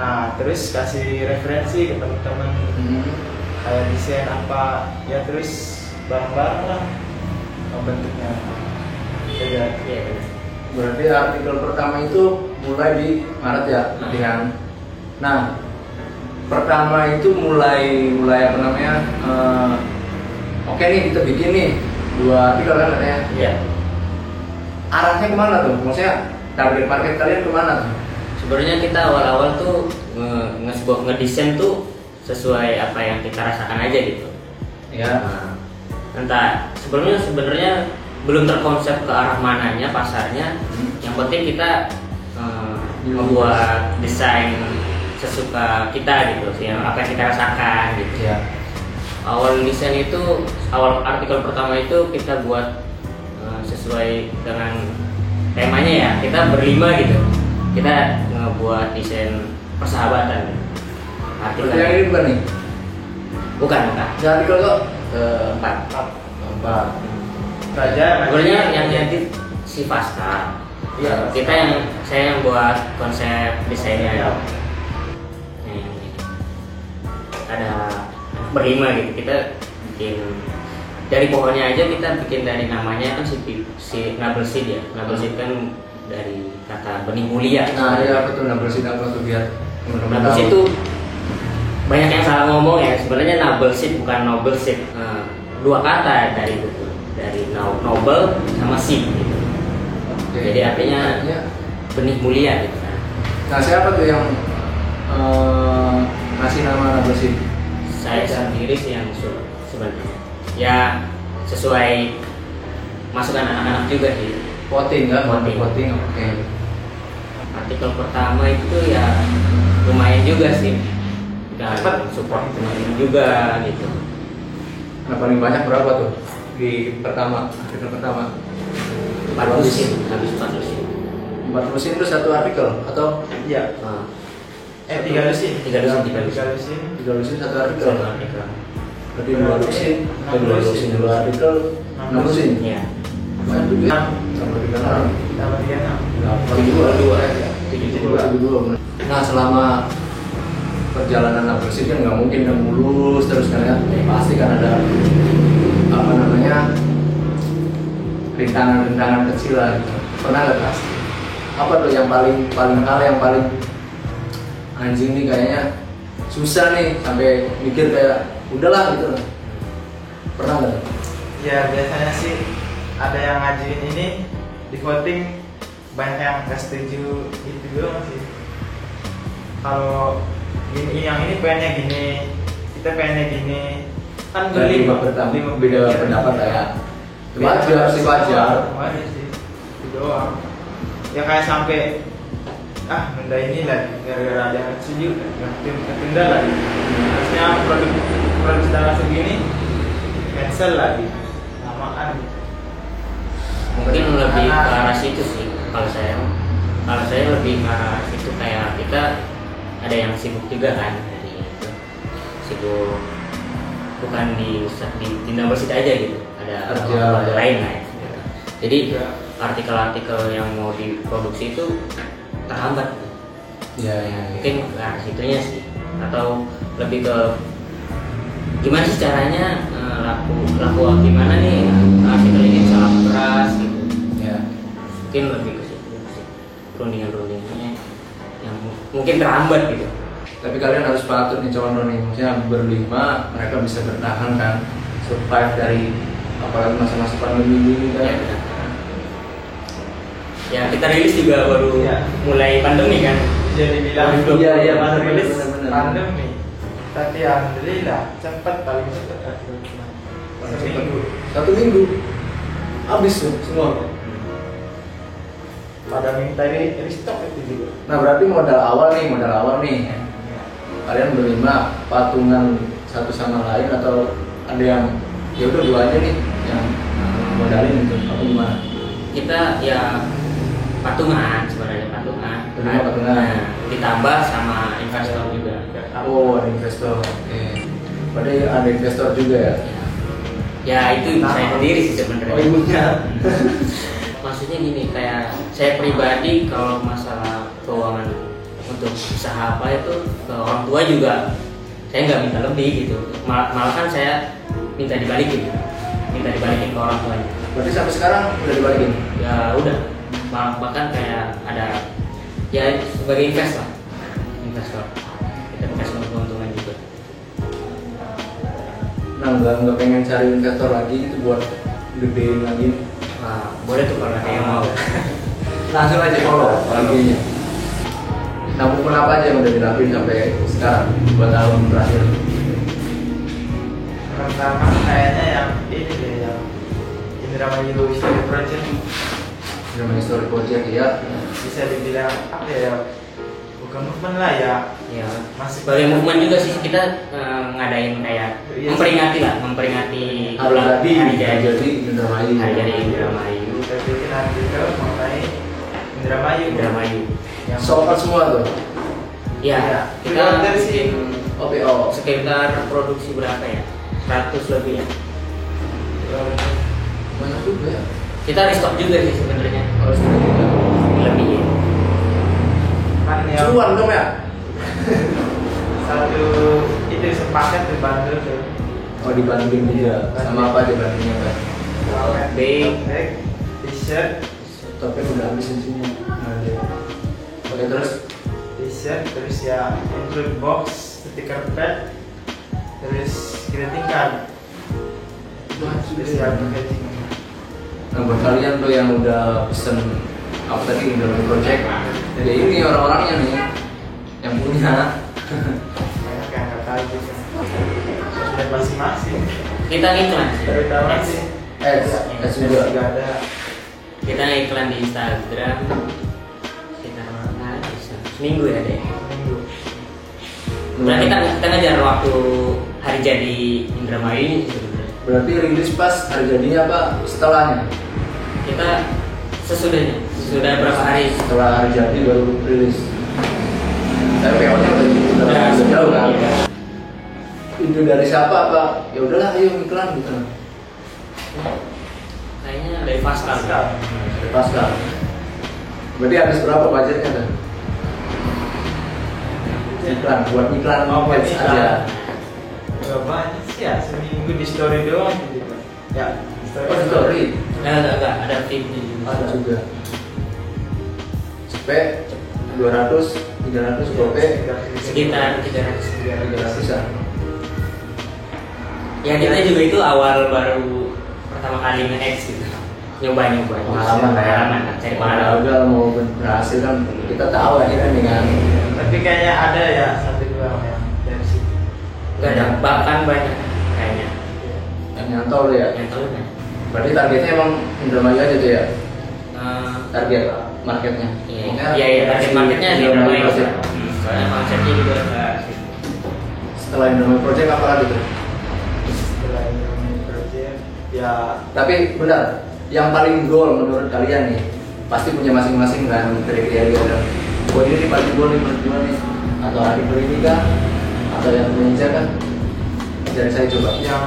Nah terus kasih referensi ke teman-teman kayak desain apa ya, terus bareng-bareng lah bentuknya. Ya, Iya benar. Berarti artikel pertama itu mulai di Maret ya, latihan. Nah, pertama itu mulai apa namanya? Oke nih kita bikin nih 2 artikel kan katanya. Iya. Arahnya kemana tuh? Maksudnya target market kalian kemana tuh? Sebenarnya kita awal-awal tuh ngedesain tuh sesuai apa yang kita rasakan aja gitu. Ya. Nah, entah sebenarnya belum terkonsep ke arah mananya pasarnya. Yang penting kita membuat desain sesuka kita gitu sih, yang apa yang kita rasakan gitu. Ya. Awal desain itu, awal artikel pertama itu kita buat sesuai dengan temanya ya. Kita berlima gitu. Kita ngebuat desain persahabatan. Berarti yang ini bukan nih? Bukan. Yang artikel kok? 4. Empat. Saja. Sebenarnya yang edit si Pascal. Iya. Saya yang buat konsep desainnya. Iya. Ada berlima gitu, kita bikin dari pohonnya aja, kita bikin dari namanya kan si Number Seed ya. Number Seed kan dari kata benih mulia. Nah, ya betul Number Seed apa tuh biar teman-teman Number tahu. Seed itu banyak yang salah ngomong ya. Sebenarnya Number Seed bukan Noble Seed. 2 kata dari itu, dari noble sama seed gitu. Oke. Jadi artinya benih mulia gitu kan. Nah, siapa tuh yang ngasih nama Number Seed? Saya sendiri sih yang usul sebenarnya. Ya sesuai masukan anak-anak juga sih. Voting kan? Voting. Oke. Artikel pertama itu ya lumayan juga sih. dan support teman juga gitu. Nah paling banyak berapa tuh di artikel pertama? 4 lusin, habis 4 lusin. 4 lusin itu satu artikel atau Iya. Nah, 3 lusin. 3 lusin. 3 lusin. 3 lusin satu artikel? satu artikel. Berarti 2 lusin, 2 lusin, 2 artikel, 6 lusin. Iya. Banyak juga ya? Sama 36. Tambah 36. 82 ya? 72. 72. Nah selama perjalanan Aprilsin kan nggak mungkin yang mulus terus kan ya, pasti kan ada apa namanya rintangan-rintangan kecil lah gitu. Pernah nggak Mas? Apa tuh yang paling hal yang paling anjing nih kayaknya susah nih sampai mikir kayak udahlah gitu. Pernah nggak? Ya biasanya sih ada yang ngajuin ini di voting, banyak yang nggak setuju gitu doang sih. Kalau gini, yang ini pengennya gini, kita pengennya gini, kan Dari berlima beda pendapat lah ya. Wajar sih wajar. Wajar sih, itu doang. Ya kayak sampai nunda ini lagi gara-gara ada yang setuju, yang ketunda lagi. Harusnya produk dalam segini cancel lagi, lamaan. Mungkin lebih ke arah situ sih kalau saya lebih ke arah situ, kayak kita ada yang sibuk juga kan dari itu, sibuk bukan di number sheet aja gitu, ada Kerja lain lah ya, gitu. Jadi artikel-artikel yang mau diproduksi itu terhambat gitu. Ya. Mungkin ke arah situnya sih, atau lebih ke gimana sih caranya laku gimana nih artikel ini bisa laku keras gitu. Ya. Mungkin lebih ke situ sih, rundingannya yang mungkin terhambat gitu. Tapi kalian harus patut nih kawan nih, maksudnya berlima mereka bisa bertahan kan, survive dari apalagi masa-masa pandemi ini kan. Ya kita rilis juga baru mulai pandemi kan. Jadi bilang Iya, rilis benar. pandemi, tapi alhamdulillah cepat, paling cepat. Satu minggu habis tuh semua. Pada minta ini restock itu juga. Nah berarti modal awal nih. Kalian berlima patungan satu sama lain atau ada yang ya udah dua aja nih yang modalin itu apa gimana? Kita ya patungan, sebenarnya patungan. Berlima patungan. Nah, ditambah sama investor juga. Oh ada investor. Oke. Padahal ada investor juga ya. Ya itu saya sendiri sih sebenarnya. Oh ibunya. Maksudnya gini, kayak saya pribadi kalau masalah keuangan untuk usaha apa itu ke orang tua juga saya nggak minta lebih gitu, malah kan saya minta dibalikin ke orang tuanya. Berarti sampai sekarang udah dibalikin? Ya udah, bahkan kayak ada ya sebagai investor kita kasih keuntungan juga. Nah nggak pengen cari investor lagi gitu buat gedein lagi? Nah, boleh tuh kalau ada yang mau. Langsung aja follow IG-nya. Nah buku apa aja yang udah dilakuin sampai sekarang 2 tahun terakhir? Pertama kayaknya yang ini deh, yang Indramayu Story Project. Namanya Story Project ya. Bisa dibilang apa ya, bukan movement lah ya. Ya, Masih sebagai movement juga sih kita ngadain kayak Iya, memperingati Hari jadi Indramayu. hari jadi Indramayu. kita bikin artikel mengenai Indramayu. Yang Soal semua tuh. Ya, Iya. kita Dari sini. bikin OPO. sekitar produksi berapa ya? 100 lebih ya. Banyak juga ya. Kita restock juga sih sebenarnya. Harus juga. Lebih ya. kan yang Cuan dong ya. satu itu sepaket dibantu tuh. Oh dibanding juga. Sama apa dibandingnya kan? Bag, t-shirt, Tapi udah habis isinya. Oke terus. t-shirt, terus ya include box, stiker pad, terus greeting card. Terus ya packaging. Nah buat kalian tuh yang udah pesen apa tadi Indomie Project, jadi ini orang-orangnya nih yang punya. Banyak yang nggak tahu juga. Sosmed masing-masing. kita ngiklan sih. Terutama Ads. sih. Ads juga. Juga ada. Kita ngiklan di Instagram sekitar seminggu ya deh. Minggu. Nah, kita ngejar waktu hari jadi Indramayu ini sebenarnya. Berarti rilis pas hari jadinya apa setelahnya? Kita sesudahnya, sudah berapa hari Setelah hari jadi baru rilis. Tapi PO-nya udah jauh kan? Iya. Ide dari siapa Pak? Ya udahlah ayo iklan gitu. Kayaknya dari Pascal. Dari Pascal. Berarti habis berapa budgetnya kan? Iklan, buat iklan buat ads iklan. aja. Gak banyak sih ya, seminggu di story doang gitu. Ya, Oh, di story Enggak, ada timnya juga. ada juga. Cepet 200, 300 gope, Sekitar 300. 300-an. Ya kita juga itu awal baru pertama kali nge-X gitu. Nyoba. Pengalaman lah ya. Pengalaman kan, cari pengalaman. Udah mau berhasil kan kita tahu akhirnya nih kan. Tapi kayaknya ada ya 1-2 orang yang dari situ. Enggak ada, bahkan banyak kayaknya. Yang nyantol lu ya. Yang tahu kan. Berarti targetnya emang Indramayu aja tuh ya. Eh, Target marketnya. Iya, target marketnya di Indramayu. Project. Soalnya konsepnya juga Setelah Indramayu Project apa lagi tuh? Setelah ini project ya Tapi benar, yang paling goal menurut kalian nih pasti punya masing-masing kan kriteria ada. Oh ini paling goal nih menurut gua nih, atau hari ini kah, atau yang menja kan? Dari saya coba. yang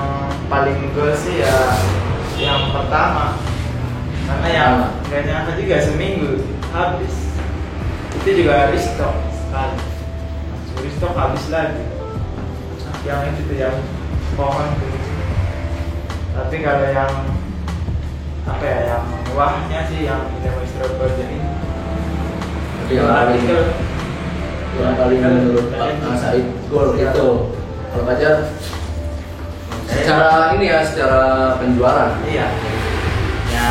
paling goal sih ya yang pertama, karena yang gak nyangka juga seminggu habis. Itu juga restock sekali, restock habis lagi. Yang itu tuh yang pohon tuh. Tapi kalau yang apa ya, yang wahnya sih yang Indonesia Project ini. Tapi yang paling menurut Pak Said goal itu kalau Fajar secara ini ya, secara penjualan. Iya. Ya,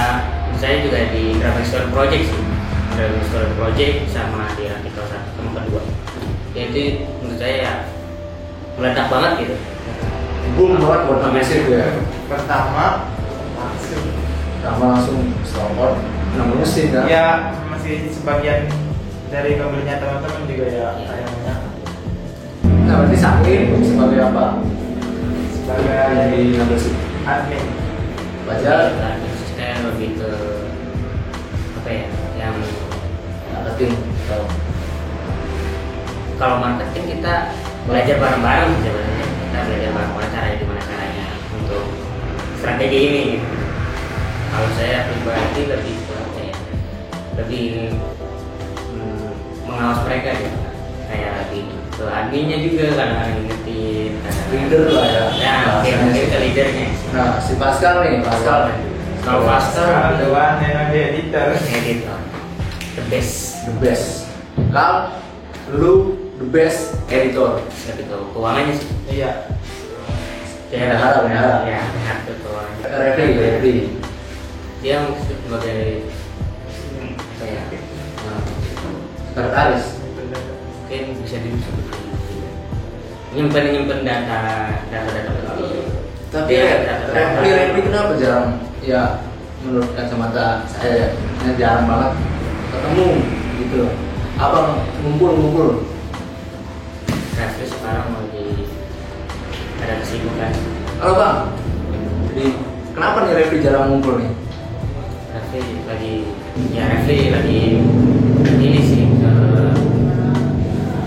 saya juga di Graphic Store Project sih. Graphic Store Project sama di artikel 1 sama kedua. Ya itu menurut saya ya meledak banget gitu. Boom banget buat Indonesia itu ya. Pertama langsung. Langsung stopor 6 mesin kan? Ya masih sebagian dari pembelinya teman-teman juga ya kayaknya. Nah berarti Sakin sebagai apa? Sebagai Di ngambil sih. admin. Fajar Saya lebih ke apa ya? Yang marketing atau kalau marketing kita belajar bareng-bareng sebenarnya. Kita belajar bareng-bareng caranya gimana caranya untuk strategi ini gitu. Kalau saya pribadi lebih ke apa ya? Lebih mengawas mereka gitu. Kayak lebih ke adminnya juga kadang-kadang ngingetin, leader lah ya. Ya, mungkin ke leadernya. Nah si Pascal nih, Pascal. Kalau Pascal The one and only editor. editor the best. The best. Kal, lu the best editor. Tapi tuh keuangannya sih. Iya. Bendahara. Ya, benar tuh keuangannya. Referee. Dia mungkin sebagai apa ya? Sekretaris. Mungkin bisa disebut nyimpen data penting. Tapi Dia referee kenapa jarang? Ya menurut kacamata saya ya, jarang banget ketemu gitu loh. Abang ngumpul. Referee sekarang lagi ada kesibukan. Halo bang, jadi kenapa nih referee jarang ngumpul nih? Referee lagi ini sih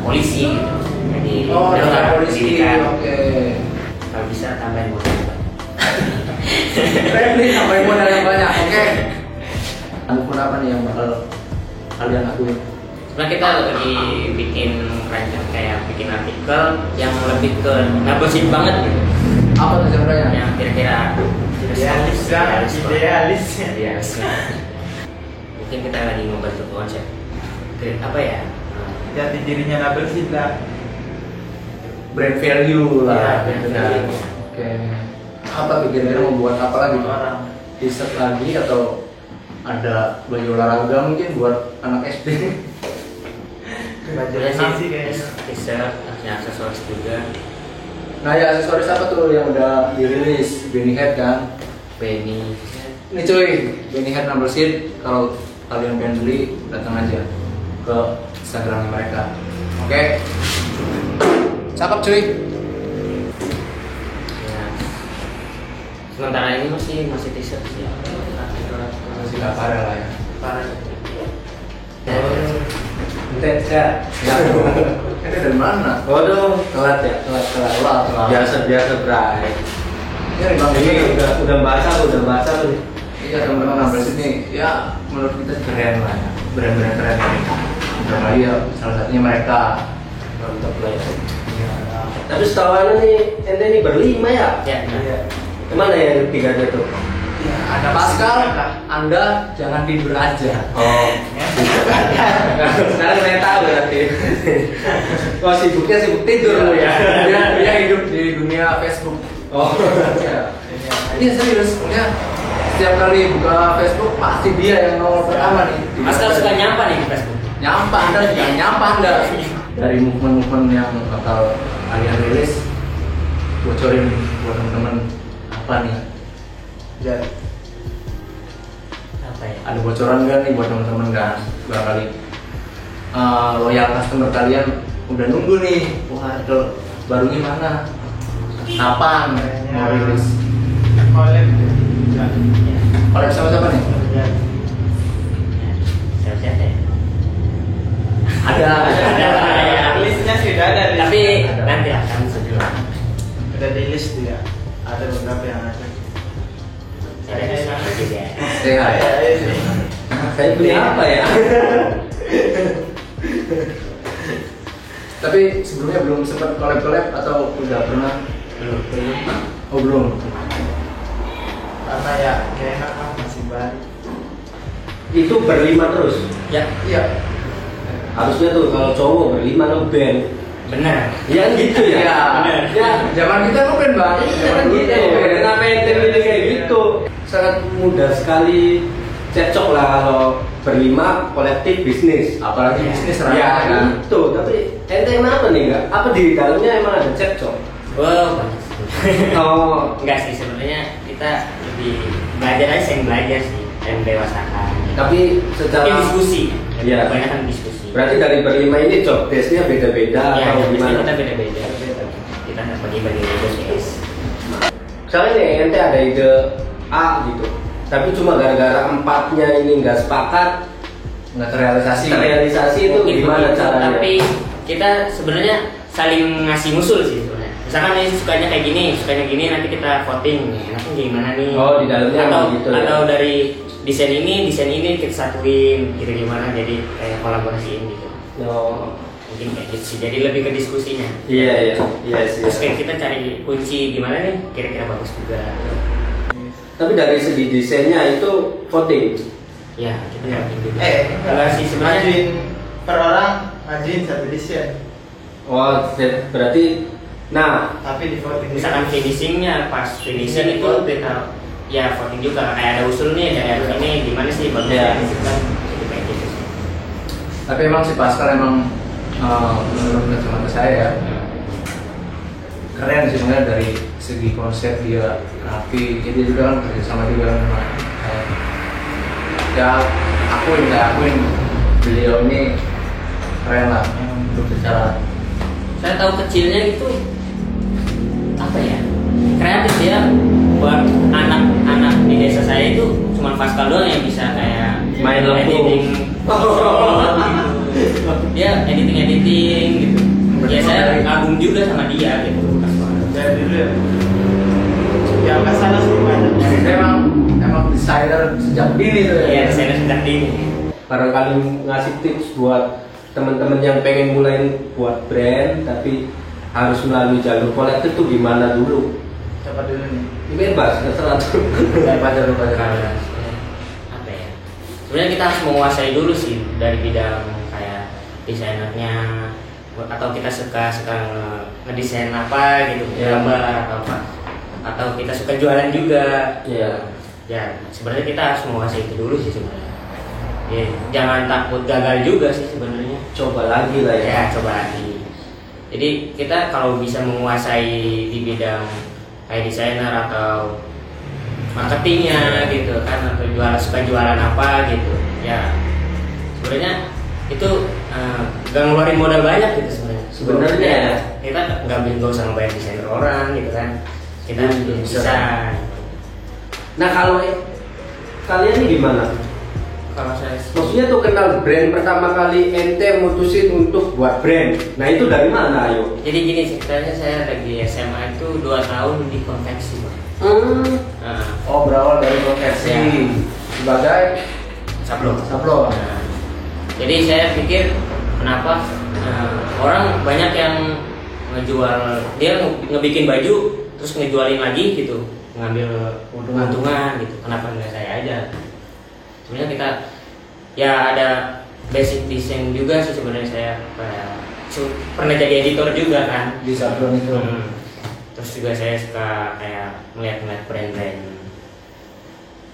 polisi gitu. Jadi Dengan daftar polisi, pendidikan. oke. Kalau bisa tambahin modal. Referee sampai modal yang banyak, oke. Angkut apa nih yang bakal kalian lakuin? Sebenarnya kita lagi bikin rancang kayak bikin artikel yang lebih ke nabosip banget gitu. Apa tuh genre-nya? Yang kira-kira Idealis. Idealis. Mungkin kita lagi membentuk konsep apa ya? Jati dirinya label sih lah. Brand value lah. Ya, brand gitu kan. value. Oke. Apa tuh kira-kira membuat apa lagi? Orang. T-shirt lagi atau ada baju olahraga mungkin buat anak SD? Baju Ada renang sih kayaknya. T-shirt, ada aksesoris juga. Nah ya aksesoris apa tuh yang udah dirilis? Benny Head kan? Penny. Ini cuy, Benny Head number seat. Kalau kalian pengen beli datang aja ke Instagramnya mereka. Oke. Cakep cuy. Ya. Sementara ini masih t-shirt sih. Masih gak parah lah ya. Parah. Ente ya. Ini dari mana? Waduh, telat ya, telat. Telat. Biasa Bray. Ini bang Ini udah basah nih. Iya teman-teman Ambres ini ya menurut kita keren lah ya. Brand-brand keren nih. Indramayu salah satunya mereka. Mantap lah ya. Tapi setahu ane nih, ente ini berlima ya? Ya, Iya. Kemana ya tiganya tuh? Ya, ada Pascal, Anda jangan tidur aja. Oh, sekarang saya tahu berarti. Oh, sibuk tidur lu ya? Dia hidup di dunia Facebook. Oh, Ya. Ini serius, punya setiap kali buka Facebook pasti dia yang nomor pertama nih. Mas kalau suka nyampa nih di Facebook. Nyampah Anda, jangan nyampah Anda. Dari movement-movement yang bakal kalian rilis, bocorin buat teman-teman apa nih? Jadi Apa ya? Ada bocoran nggak nih buat teman-teman kan? Barangkali loyal customer kalian udah nunggu nih. Wah, itu barunya mana? Kapan mau rilis? collab. Ya. Collab sama siapa nih? Ya. Siapa ya? Ada. Listnya sudah ada. Tapi Ada. nanti lah kami sudah. Udah di list tuh ya. Ada beberapa yang ada. Saya ada sama juga. Sehat. saya punya apa ya? Tapi sebelumnya belum sempat collab atau udah pernah? Belum. Oh belum. Karena ya gak enak lah masih baru. Itu berlima terus. Ya, Iya. Harusnya tuh kalau cowok berlima lo band. benar. Ya gitu ya. Iya. Bener. Ya, Zaman kita ngeband bang. Zaman gitu. Kenapa ente milih kayak gitu? Sangat mudah sekali cecok lah kalau berlima kolektif bisnis. Apalagi Ya. bisnis Ya raya kan. itu, tapi ente kenapa nih enggak? Apa di dalamnya emang ada cekcok? Wow, banyak sih. Oh, Enggak sih, sebenarnya kita lebih belajar aja, yang belajar sih dan mendewasakan. tapi secara Mungkin diskusi. Iya. Kebanyakan diskusi. berarti dari berlima ini job desk-nya beda-beda Ya, atau gimana? kita beda-beda. Kita bagi-bagi tugas guys. Misalnya nih ente ada ide A gitu, tapi cuma gara-gara empatnya ini nggak sepakat, Nggak terrealisasi. terrealisasi itu Mungkin gimana begitu, caranya? tapi kita sebenarnya saling ngasih musul sih sebenarnya. Misalkan nih sukanya kayak gini, sukanya gini, nanti kita voting nih, enaknya gimana nih? Oh, di dalamnya atau emang gitu ya? atau dari desain ini kita satuin, gitu gimana? Jadi kayak kolaborasiin gitu. Oh, Mungkin kayak gitu sih. Jadi lebih ke diskusinya. iya sih. Terus kayak kita cari kunci gimana nih? Kira-kira bagus juga. Tapi dari segi desainnya itu voting. Ya, kita Iya. voting juga. Enggak sih sebenarnya. ngajuin per orang ngajuin satu desain. Oh, berarti, nah, Tapi di voting Misalkan finishingnya pas finishing itu kita ya voting juga kayak ada usul nih dari harus ini gimana sih bagus Iya. gitu kan. Itu kayak gitu sih. Tapi emang si Pascal emang menurut kacamata saya ya keren sih sebenarnya dari segi konsep dia rapi. Jadi dia juga kan kerja sama juga kan sama saya. Ya akuin beliau ini keren lah untuk secara Saya tahu kecilnya itu apa ya, kreatif dia buat anak-anak di desa saya itu cuma Pascal doang yang bisa kayak Main lampu. editing dia editing gitu ya. Saya kagum juga sama dia gitu Pascal. dari dulu ya. Ya nggak salah sih banyak. dia emang desainer sejak dini tuh Iya, ya. saya sejak dini. barangkali ngasih tips buat teman-teman yang pengen mulai buat brand tapi harus melalui jalur kolektif tuh gimana dulu? Coba dulu nih. Bebas, terserah tuh. Belajar Apa ya, sebenarnya kita harus menguasai dulu sih dari bidang kayak desainernya, atau kita suka ngedesain apa gitu, Iya. gambar atau apa, atau kita suka jualan juga. Iya. Ya sebenarnya kita harus menguasai itu dulu sih sebenarnya. Ya, jangan takut gagal juga sih sebenarnya. Coba lagi lah ya. Ya coba lagi. Jadi kita kalau bisa menguasai di bidang kayak desainer atau marketingnya gitu kan, atau suka jualan apa gitu ya, sebenarnya itu gak ngeluarin modal banyak gitu sebenarnya. Sebenarnya ya. Kita nggak usah ngebayar desainer orang gitu kan, kita Bisa. bisa. Nah kalau kalian ini gimana? Kalau saya Maksudnya tuh kenal brand pertama kali ente mutusin untuk buat brand. Nah itu dari mana ayo? jadi gini ceritanya, saya lagi SMA itu 2 tahun di konveksi Bang. Nah, Oh, berawal dari konversi Ya. sebagai sablon. sablon. Nah, jadi saya pikir kenapa orang banyak yang ngejual, dia ngebikin baju terus ngejualin lagi gitu, ngambil keuntungan gitu. Kenapa nggak saya aja? Sebenarnya kita ya ada basic design juga sih sebenarnya, saya pernah jadi editor juga kan. Di sablon itu. Terus juga saya suka kayak melihat brand-brand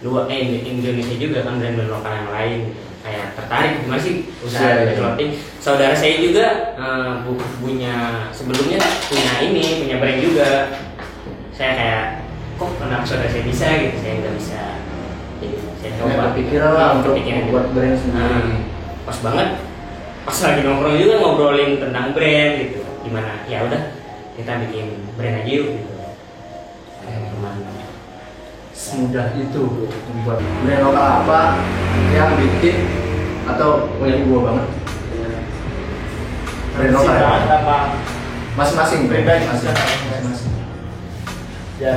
luar Indonesia juga kan, brand-brand lokal yang lain gitu. Kayak tertarik gimana sih usaha Iya. clothing. Saudara saya juga sebelumnya punya brand juga. Saya kayak kok kenapa saudara saya bisa gitu, saya nggak bisa. Jadi saya coba Kepikiran lah untuk kepikiran buat gitu. brand sendiri. Nah, pas banget pas lagi nongkrong juga ngobrolin tentang brand gitu, gimana ya udah kita bikin brand aja yuk gitu. Teman. Semudah itu membuat brand lokal apa yang bikin atau punya gua banget. Brand lokal ya? Banget apa Masing-masing brand Pribadi. masing-masing. ya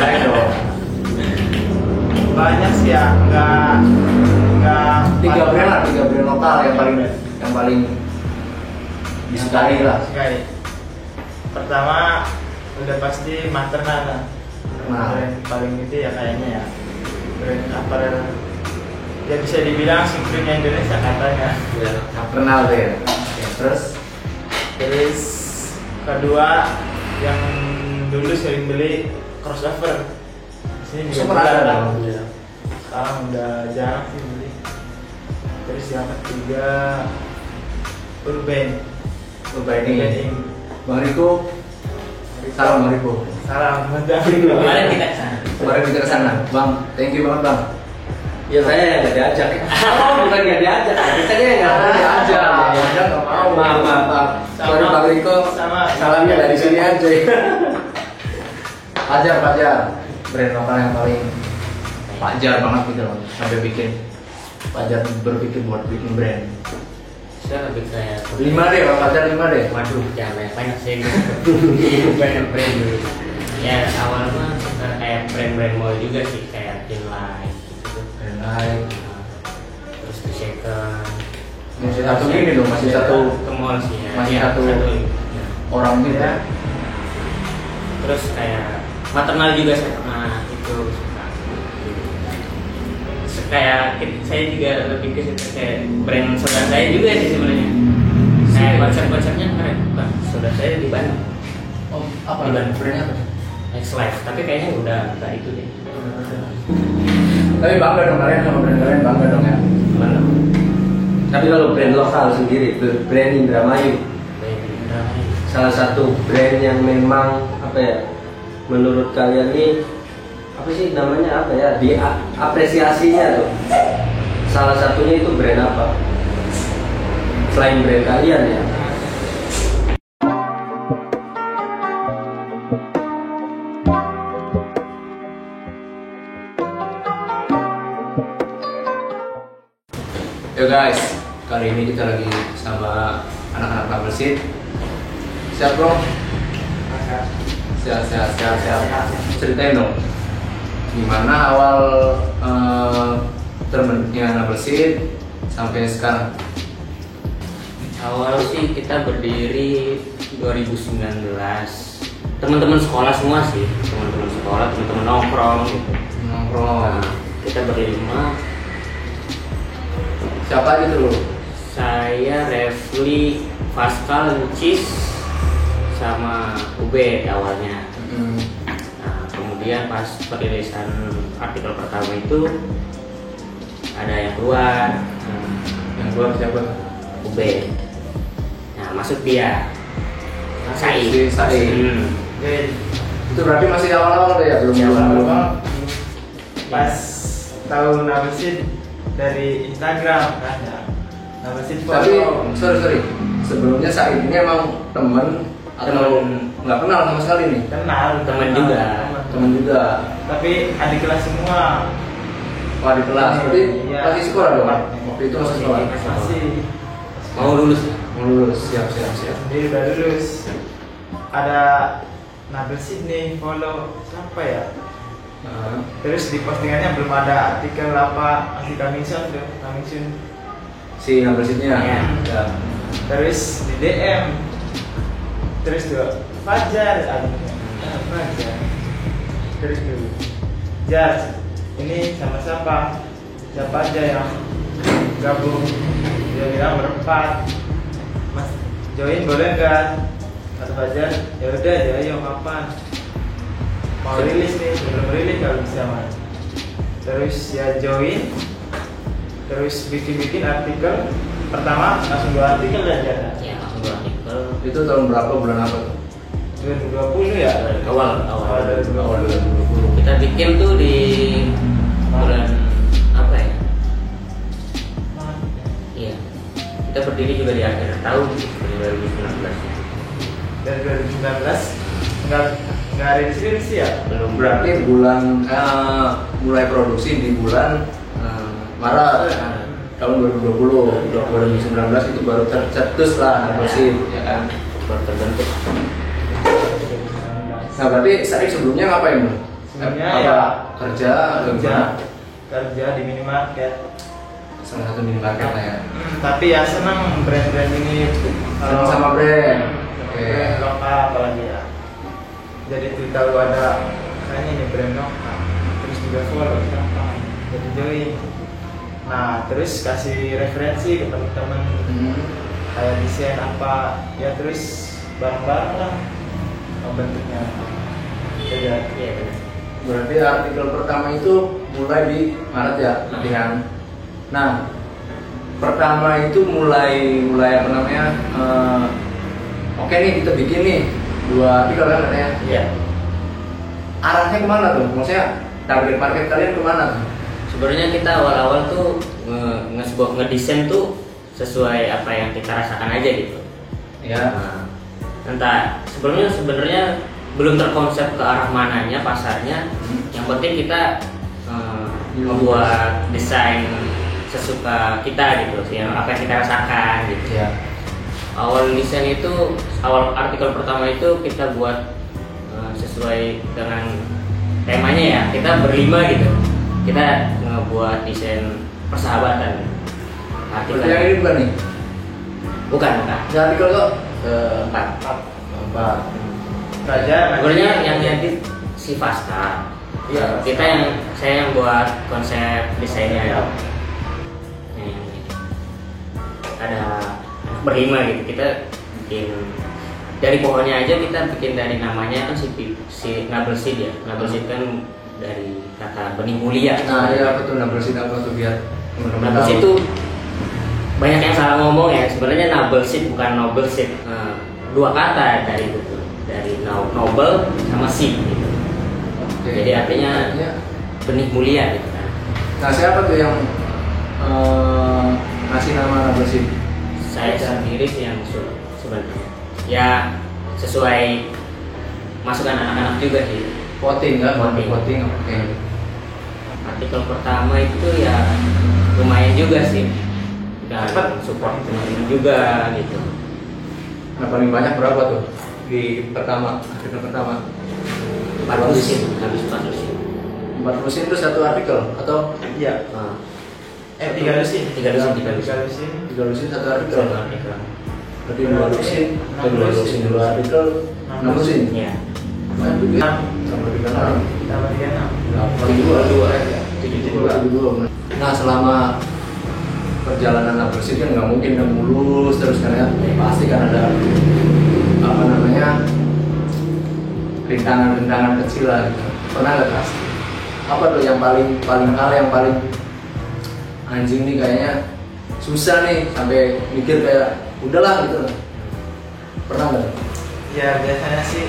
Saya dong. banyak sih ya, nggak Tiga brand lokal yang paling disukai lah. sekali. Pertama udah pasti Materna kan. Nah. Brand paling gede ya kayaknya ya, brand apparel ya bisa dibilang Supreme Indonesia katanya. Kenal deh. Terus Terus kedua yang dulu sering beli crossover, di sini juga Crossover ada jarang. dong. Sekarang udah jarang sih beli. Terus yang ketiga Urban coba ini Bang Riko, salam Bang Riko. Salam mantap. Kemarin kita kesana. Kemarin kita kesana, Bang. Thank you banget Bang. Ya saya yang nggak diajak. Oh bukan nggak diajak, kita yang nggak Ada diajak. aja nggak mau. Maaf. Sorry Bang Riko, Sama. salamnya dari sini aja. Pajar, brand lokal yang paling Pajar banget gitu loh, sampai bikin Pajar berpikir buat bikin brand. Saya lebih kayak 5 deh, Bang Pajar 5 deh. waduh jangan banyak sih banyak brand dulu. Ya awal mah suka kayak brand mall juga sih, kayak Inline gitu. Brand lain. Terus ke second. Masih satu ini dong, masih satu ke mall sih ya. masih Iya, satu ya. orang gitu ya. Terus kayak maternal juga saya pernah itu suka. Kayak saya juga lebih ke situ kayak brand saudara saya juga sih sebenarnya. Kayak konsep-konsepnya keren. Bukan, saudara saya di Bandung, Oh, apa Di Bandung. brandnya apa? Next Life. Tapi kayaknya udah nggak itu deh. Tapi bangga dong kalian sama brand kalian, bangga dong ya. Bandung. Tapi kalau brand lokal sendiri, brand Indramayu, salah satu brand yang memang apa ya, menurut kalian ini apa sih namanya apa ya, diapresiasinya tuh, salah satunya itu brand apa selain brand kalian ya? Yo guys, kali ini kita lagi sama anak-anak Bubble Seed. Siap bro? Siap. Ceritain dong, gimana awal terbentuknya Bubble Seed sampai sekarang? Awal sih kita berdiri 2019. Teman-teman sekolah semua sih, teman-teman sekolah, teman-teman nongkrong gitu. Nongkrong. Nah, kita berlima. Siapa aja tuh? Saya, Refli, Pascal, Lucis, sama UB awalnya. Nah, kemudian pas perilisan artikel pertama itu ada yang keluar. Yang keluar siapa? UB. Nah, masuk dia. Said. Si Said. Itu berarti masih awal-awal deh ya, belum Awal-awal pas tahu Nabasid dari Instagram kan ya. Nabasid Tapi foto. sorry, sebelumnya Said ini emang temen atau nggak kenal sama sekali nih? Kenal, Teman juga. Temen juga. Tapi adik kelas semua. Wah di kelas, berarti Iya. masih sekolah dong? Waktu itu masih sekolah? Masih. Mau lulus. Mau lulus, siap. Dia udah lulus. Ada Nabil Sydney follow siapa ya? Nah, Terus di postingannya belum ada artikel apa anti coming soon tuh, coming soon. si Nabil Sidnya. Iya. Ya. Terus di DM. Terus tuh Fajar, Fajar. Terus tuh Jar, ini sama siapa? Siapa aja yang gabung? Dia bilang berempat. Mas join boleh nggak? Kata Fajar, ya udah ayo kapan? Mau rilis nih, belum rilis kalau bisa mas. Terus ya join, terus bikin artikel. Pertama langsung 2 artikel aja. Ya, langsung dua artikel. Itu tahun berapa, bulan apa tuh? 2020 ya? Awal. Awal 2020. Awal 2020. Kita bikin tuh di bulan apa ya? Iya. Kita berdiri juga di akhir tahun 2019. Dari 2019 nggak rilis ya? Belum Berarti bulan mulai produksi di bulan Maret tahun 2020. 2019 itu baru tercetus lah produksi, ya kan? baru terbentuk. Nah berarti Said sebelumnya ngapain bro? Sebelumnya Apa, ya kerja atau gimana? kerja di minimarket. Salah satu minimarket lah ya. Tapi ya senang brand-brand ini. Senang sama brand. Oke. Brand lokal apalagi ya. Jadi tuh tahu ada kayaknya ini brand lokal. Terus juga follow siapa. Jadi join. Nah terus kasih referensi ke teman-teman kayak desain apa ya, terus bareng-bareng lah bentuknya. Beda. Iya benar. Berarti artikel pertama itu mulai di Maret ya latihan. Nah pertama itu mulai apa namanya? Oke nih kita bikin nih 2 artikel kan katanya. Iya. Arahnya kemana tuh? Maksudnya target market kalian kemana tuh? Sebenarnya kita awal-awal tuh ngedesain tuh sesuai apa yang kita rasakan aja gitu. Ya. Nah, entah sebenarnya belum terkonsep ke arah mananya pasarnya. Yang penting kita membuat desain sesuka kita gitu, yang apa yang kita rasakan gitu. Ya. Awal desain itu, awal artikel pertama itu kita buat sesuai dengan temanya ya. Kita berlima gitu. Kita ngebuat desain persahabatan. Berarti yang ini bukan nih? Bukan. Ini artikel kok? 4. 4. Saja. Sebenarnya yang edit si Fasta. Iya. Saya yang buat konsep desainnya ya. Ada anak berlima gitu. Kita bikin dari pohonnya aja, kita bikin dari namanya kan si Nabel Seed ya. Nabel Seed kan dari kata benih mulia. Nah ya apa tuh Nabel Seed apa tuh biar teman-teman Nabel tahu. Seed itu banyak yang salah ngomong ya. Sebenarnya Nabel Seed bukan Nobel Seed. 2 kata dari itu, dari Nobel sama Seed gitu. Oke. Jadi artinya benih mulia gitu kan. Nah siapa tuh yang ngasih nama Nabel Seed? Saya sendiri sih yang sebenarnya. Ya sesuai masukan anak-anak juga sih. Voting kan? Voting. Oke. Artikel pertama itu ya lumayan juga sih. Dan support teman-teman juga gitu. Nah paling banyak berapa tuh di pertama artikel pertama? 4 lusin, habis 4 lusin. 4 lusin itu satu artikel atau Iya. Nah, 3 lusin. 3 lusin, 3 lusin. 3 lusin satu artikel? satu artikel. Berarti 2 lusin, 2 lusin 2 artikel, 6 lusin. Iya. Nah, itu dia sama dengan 6. Tambah 36. 72. Nah selama perjalanan Nabel Seed kan nggak mungkin kan mulus terus kan ya, pasti kan ada apa namanya rintangan-rintangan kecil lah gitu. Pernah nggak Mas? Apa tuh yang paling hal yang paling anjing nih kayaknya susah nih sampai mikir kayak udahlah gitu. Pernah nggak? Ya biasanya sih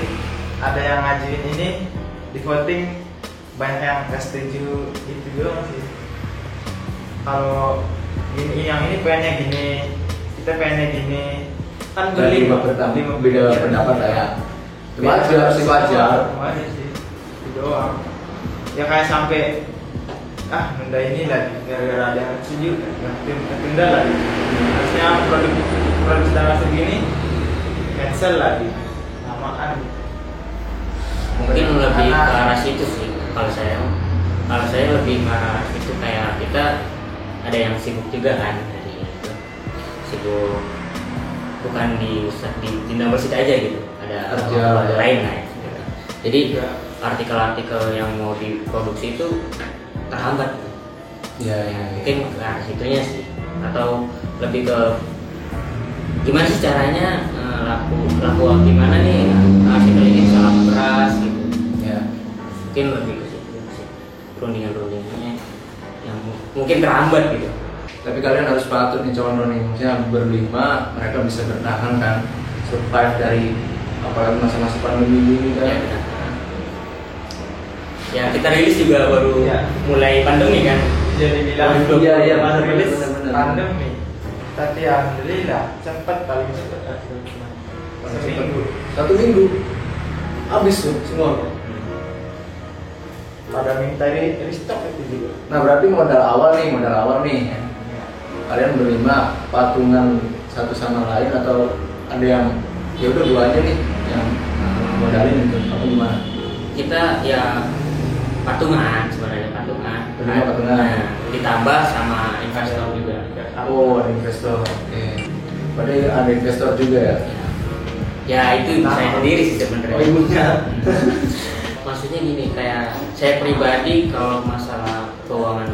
ada yang ngajuin ini di voting, banyak yang nggak setuju itu doang sih. Kalau gini yang ini pengennya gini, kita pengennya gini, kan dari berlima beda pendapat lah ya. Wajar sih, wajar. Wajar sih, itu doang. Ya kayak sampai nunda ini lagi gara-gara ada yang setuju, yang tunda lagi. Harusnya produk sedang segini cancel lagi, lamaan. Mungkin lebih ke arah situ sih kalau saya lebih ke arah itu, kayak kita ada yang sibuk juga kan dari itu, sibuk bukan di number sheet aja gitu, ada Kerja. lain lah ya, gitu. Jadi artikel-artikel yang mau diproduksi itu terhambat. Iya, iya. Mungkin ke arah situnya sih, atau lebih ke gimana sih caranya laku gimana nih artikel ini salah keras gitu. Ya. Mungkin lebih ke situ sih, rundingan-rundingannya yang mungkin terhambat gitu. Tapi kalian harus patut nih contoh nih, maksudnya berlima mereka bisa bertahan kan, survive dari apalagi masa-masa pandemi ini kan. Ya, benar. Ya kita rilis juga baru mulai pandemi kan. Jadi bilang Iya, masa benar, rilis benar. pandemi, tapi alhamdulillah cepat, paling cepat hasilnya. Satu minggu habis tuh semua. Pada minta ini restock itu juga. Nah berarti modal awal nih. Kalian berlima patungan satu sama lain atau ada yang ya udah dua aja nih yang modalin itu apa gimana? Kita ya patungan, sebenarnya patungan. Berlima patungan. Nah, ditambah sama investor juga. Oh ada investor. Oke. Berarti ada investor juga ya? Ya itu saya sendiri sih sebenarnya. Oh ibunya. Maksudnya gini, kayak saya pribadi kalau masalah keuangan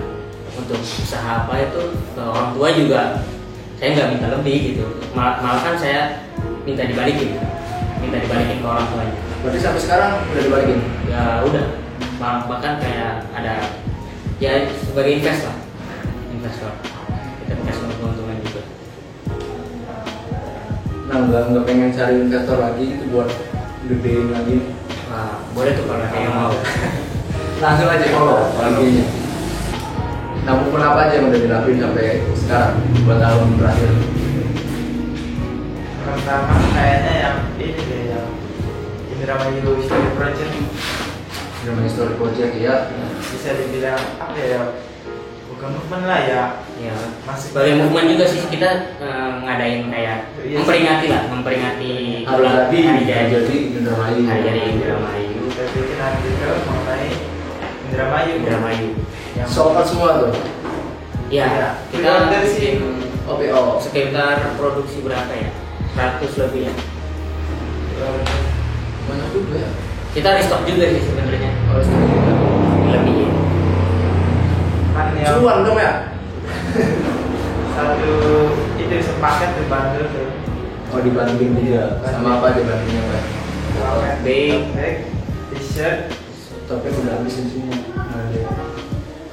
untuk usaha apa itu ke orang tua juga saya nggak minta lebih gitu. Malah kan saya minta dibalikin ke orang tuanya. Berarti sampai sekarang udah dibalikin? Ya udah, bahkan kayak ada ya sebagai investor kita kasih keuntungan juga. Nah nggak pengen cari investor lagi itu buat gedein lagi? Nah, boleh tuh kalau ada yang mau. Langsung aja follow laginya. Nah buku apa aja yang udah dilakuin sampai sekarang 2 tahun terakhir? Pertama kayaknya yang ini deh, yang Indramayu Story Project. Drama Story Project ya. Bisa dibilang apa ya, bukan movement lah ya, Ya, masih sebagai movement juga sih kita ngadain kayak Iya. memperingati Hari jadi jadi Indramayu. hari jadi Indramayu. kita bikin artikel mengenai Indramayu. Yang Sobat semua tuh. Ya, Iya. kita Dari sini. bikin OPO. sekitar produksi berapa ya? 100 lebih ya. Banyak juga ya. Kita restock juga sih sebenarnya. Harus juga. Lebih ya. kan yang Cuan dong ya. satu itu sepaket tuh bundle tuh. Oh dibanding dia. Sama apa dibandingnya Pak? Bag. Bag, t-shirt, Topeng udah habisin semua.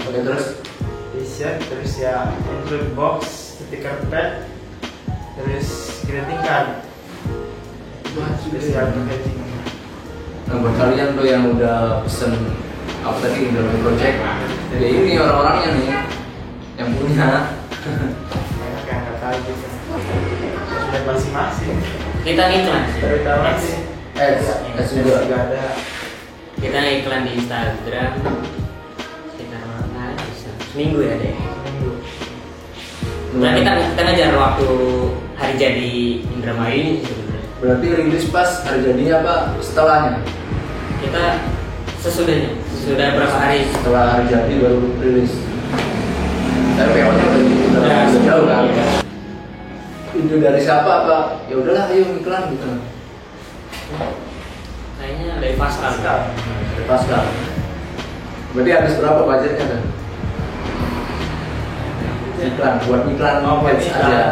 Oke terus. t-shirt, terus ya include box, stiker pad, terus greeting card. Spesial packaging. Nah buat kalian tuh yang udah pesen apa tadi Indomie Project, ya ini orang-orangnya nih yang punya. Banyak yang nggak tahu juga. Sudah masing-masing. Kita iklan sih. Terutama sih. Ads juga. Juga ada. Kita iklan di Instagram sekitar berapa bisa seminggu ya deh. Minggu. Nah kita ngajar waktu hari jadi Indramayu ini sih sebenarnya. Berarti rilis pas hari jadinya apa setelahnya? Kita sesudahnya, sudah berapa hari Setelah hari jadi baru rilis. Tapi PO-nya udah jauh kan. Ide dari siapa apa? Ya udahlah ayo iklan gitu. kayaknya dari Pascal. Dari Pascal. Berarti habis berapa budgetnya kan? Iklan, buat iklan Oh, buat ads iklan. aja.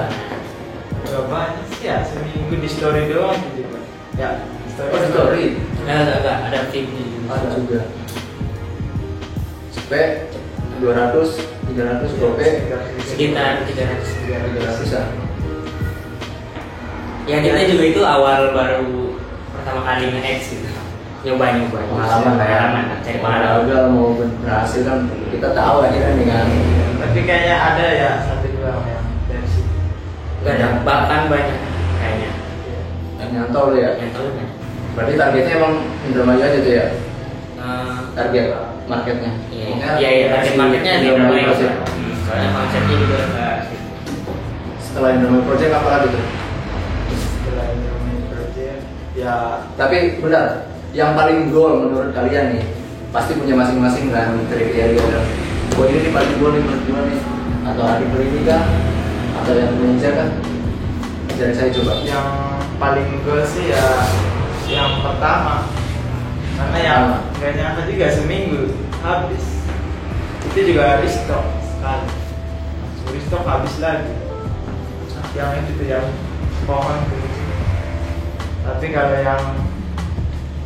Gak banyak sih ya, seminggu di story doang gitu. Ya, Oh di story Enggak, ada timnya juga. ada juga. Sampai 200, 300 gope, Sekitar 300. 300 ya. Ya kita juga itu awal baru pertama kali nge-X gitu. Nyoba. Pengalaman lah ya. Pengalaman, cari pengalaman. Gagal mau berhasil kan kita tahu aja kan dengan Tapi kayaknya ada ya 1-2 yang dari situ. Enggak ada, bahkan banyak kayaknya. nyantol ya. Nyantolnya. Berarti targetnya emang Indramayu aja tuh ya? Target marketnya? Iya, target marketnya di Indramayu. Soalnya konsepnya juga nggak. Setelah Indramayu Project apa lagi tuh? Setelah Indramayu Project ya Tapi benar, yang paling goal menurut kalian nih pasti punya masing-masing kan kriteria dan buat ini paling goal nih menurut gua nih, atau hari ini kah, atau yang Indonesia kah? Jadi saya coba. yang paling goal sih ya yang pertama, karena yang nggak nyangka juga seminggu habis. Itu juga restock sekali, restock habis lagi. Yang itu tuh yang pohon tuh. Tapi kalau yang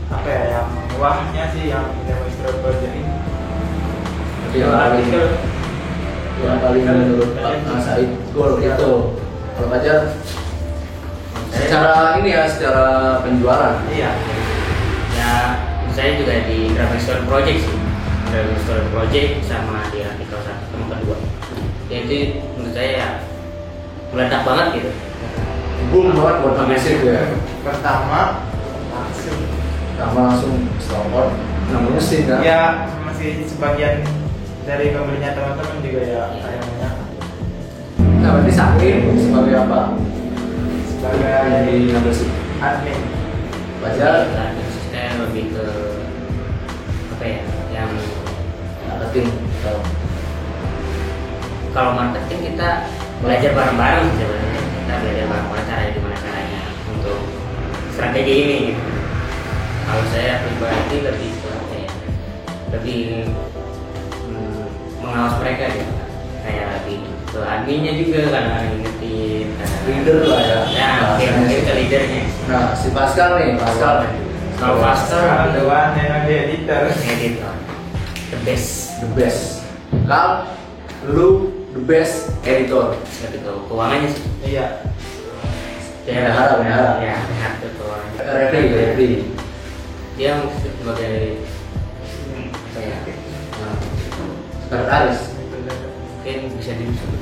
apa ya, yang wahnya sih yang Indomayu Project ini. Yang paling menurut Pak Said goal itu kalau Fajar secara ini ya, secara penjualan. Iya. Ya, saya juga di Graphic Store Project sih. Graphic Store Project sama di artikel 1 sama kedua. Jadi menurut saya ya meledak banget gitu. Boom banget buat Messi ya. Pertama Langsung stopon, namanya sih kan? ya masih sebagian dari pembelinya teman-teman juga ya kayaknya Nah, berarti Sakin sebagai apa? sebagai Jadi ngambil sih. admin. Fajar Saya lebih ke apa ya? Yang marketing atau kalau marketing kita belajar bareng-bareng sebenarnya. Kita belajar bareng-bareng caranya gimana caranya untuk strategi ini gitu. Kalau saya pribadi lebih ke apa ya? Lebih mengawas mereka gitu. Kayak lebih ke adminnya juga kadang-kadang ngingetin, leader lah ya. Ya, mungkin ke leadernya. Nah, si Pascal nih, Pascal. Kalau Pascal The one yang di editor. editor the best. The best. Kal, lu the best editor. Seperti itu keuangannya sih. Iya. Bendahara, bendahara. Ya, benar tuh keuangan. Referee. Dia mungkin sebagai apa ya? Sekretaris. Mungkin bisa disebut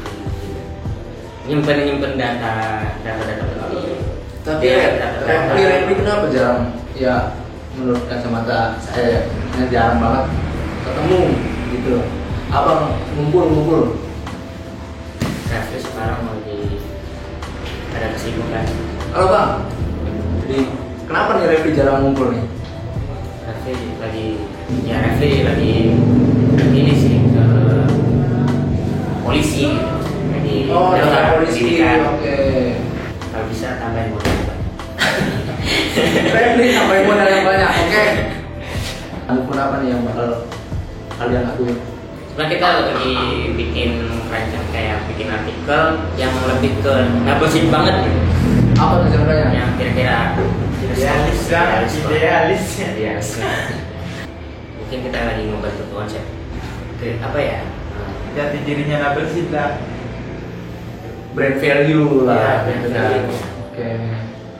nyimpen data penting. Tapi Ya, referee kenapa jarang? Ya, menurut kacamata saya jarang banget ketemu gitu loh. Abang ngumpul. Referee sekarang lagi ada kesibukan. Halo bang, jadi kenapa nih referee jarang ngumpul nih? Referee lagi ini sih ke polisi. Jadi daftar polisi. pendidikan. Oke. Kalau bisa tambahin modal. Referee sampai modal yang banyak. Oke. Akun apa nih yang bakal kalian lakuin? Sebenarnya kita lagi bikin rancang kayak bikin artikel yang lebih ke nabosip banget gitu. Apa tuh contohnya? Yang kira-kira Idealis. Mungkin kita lagi membantu konsep ke apa ya? Jati dirinya label sih lah. Brand value lah. Ya, brand value. Oke.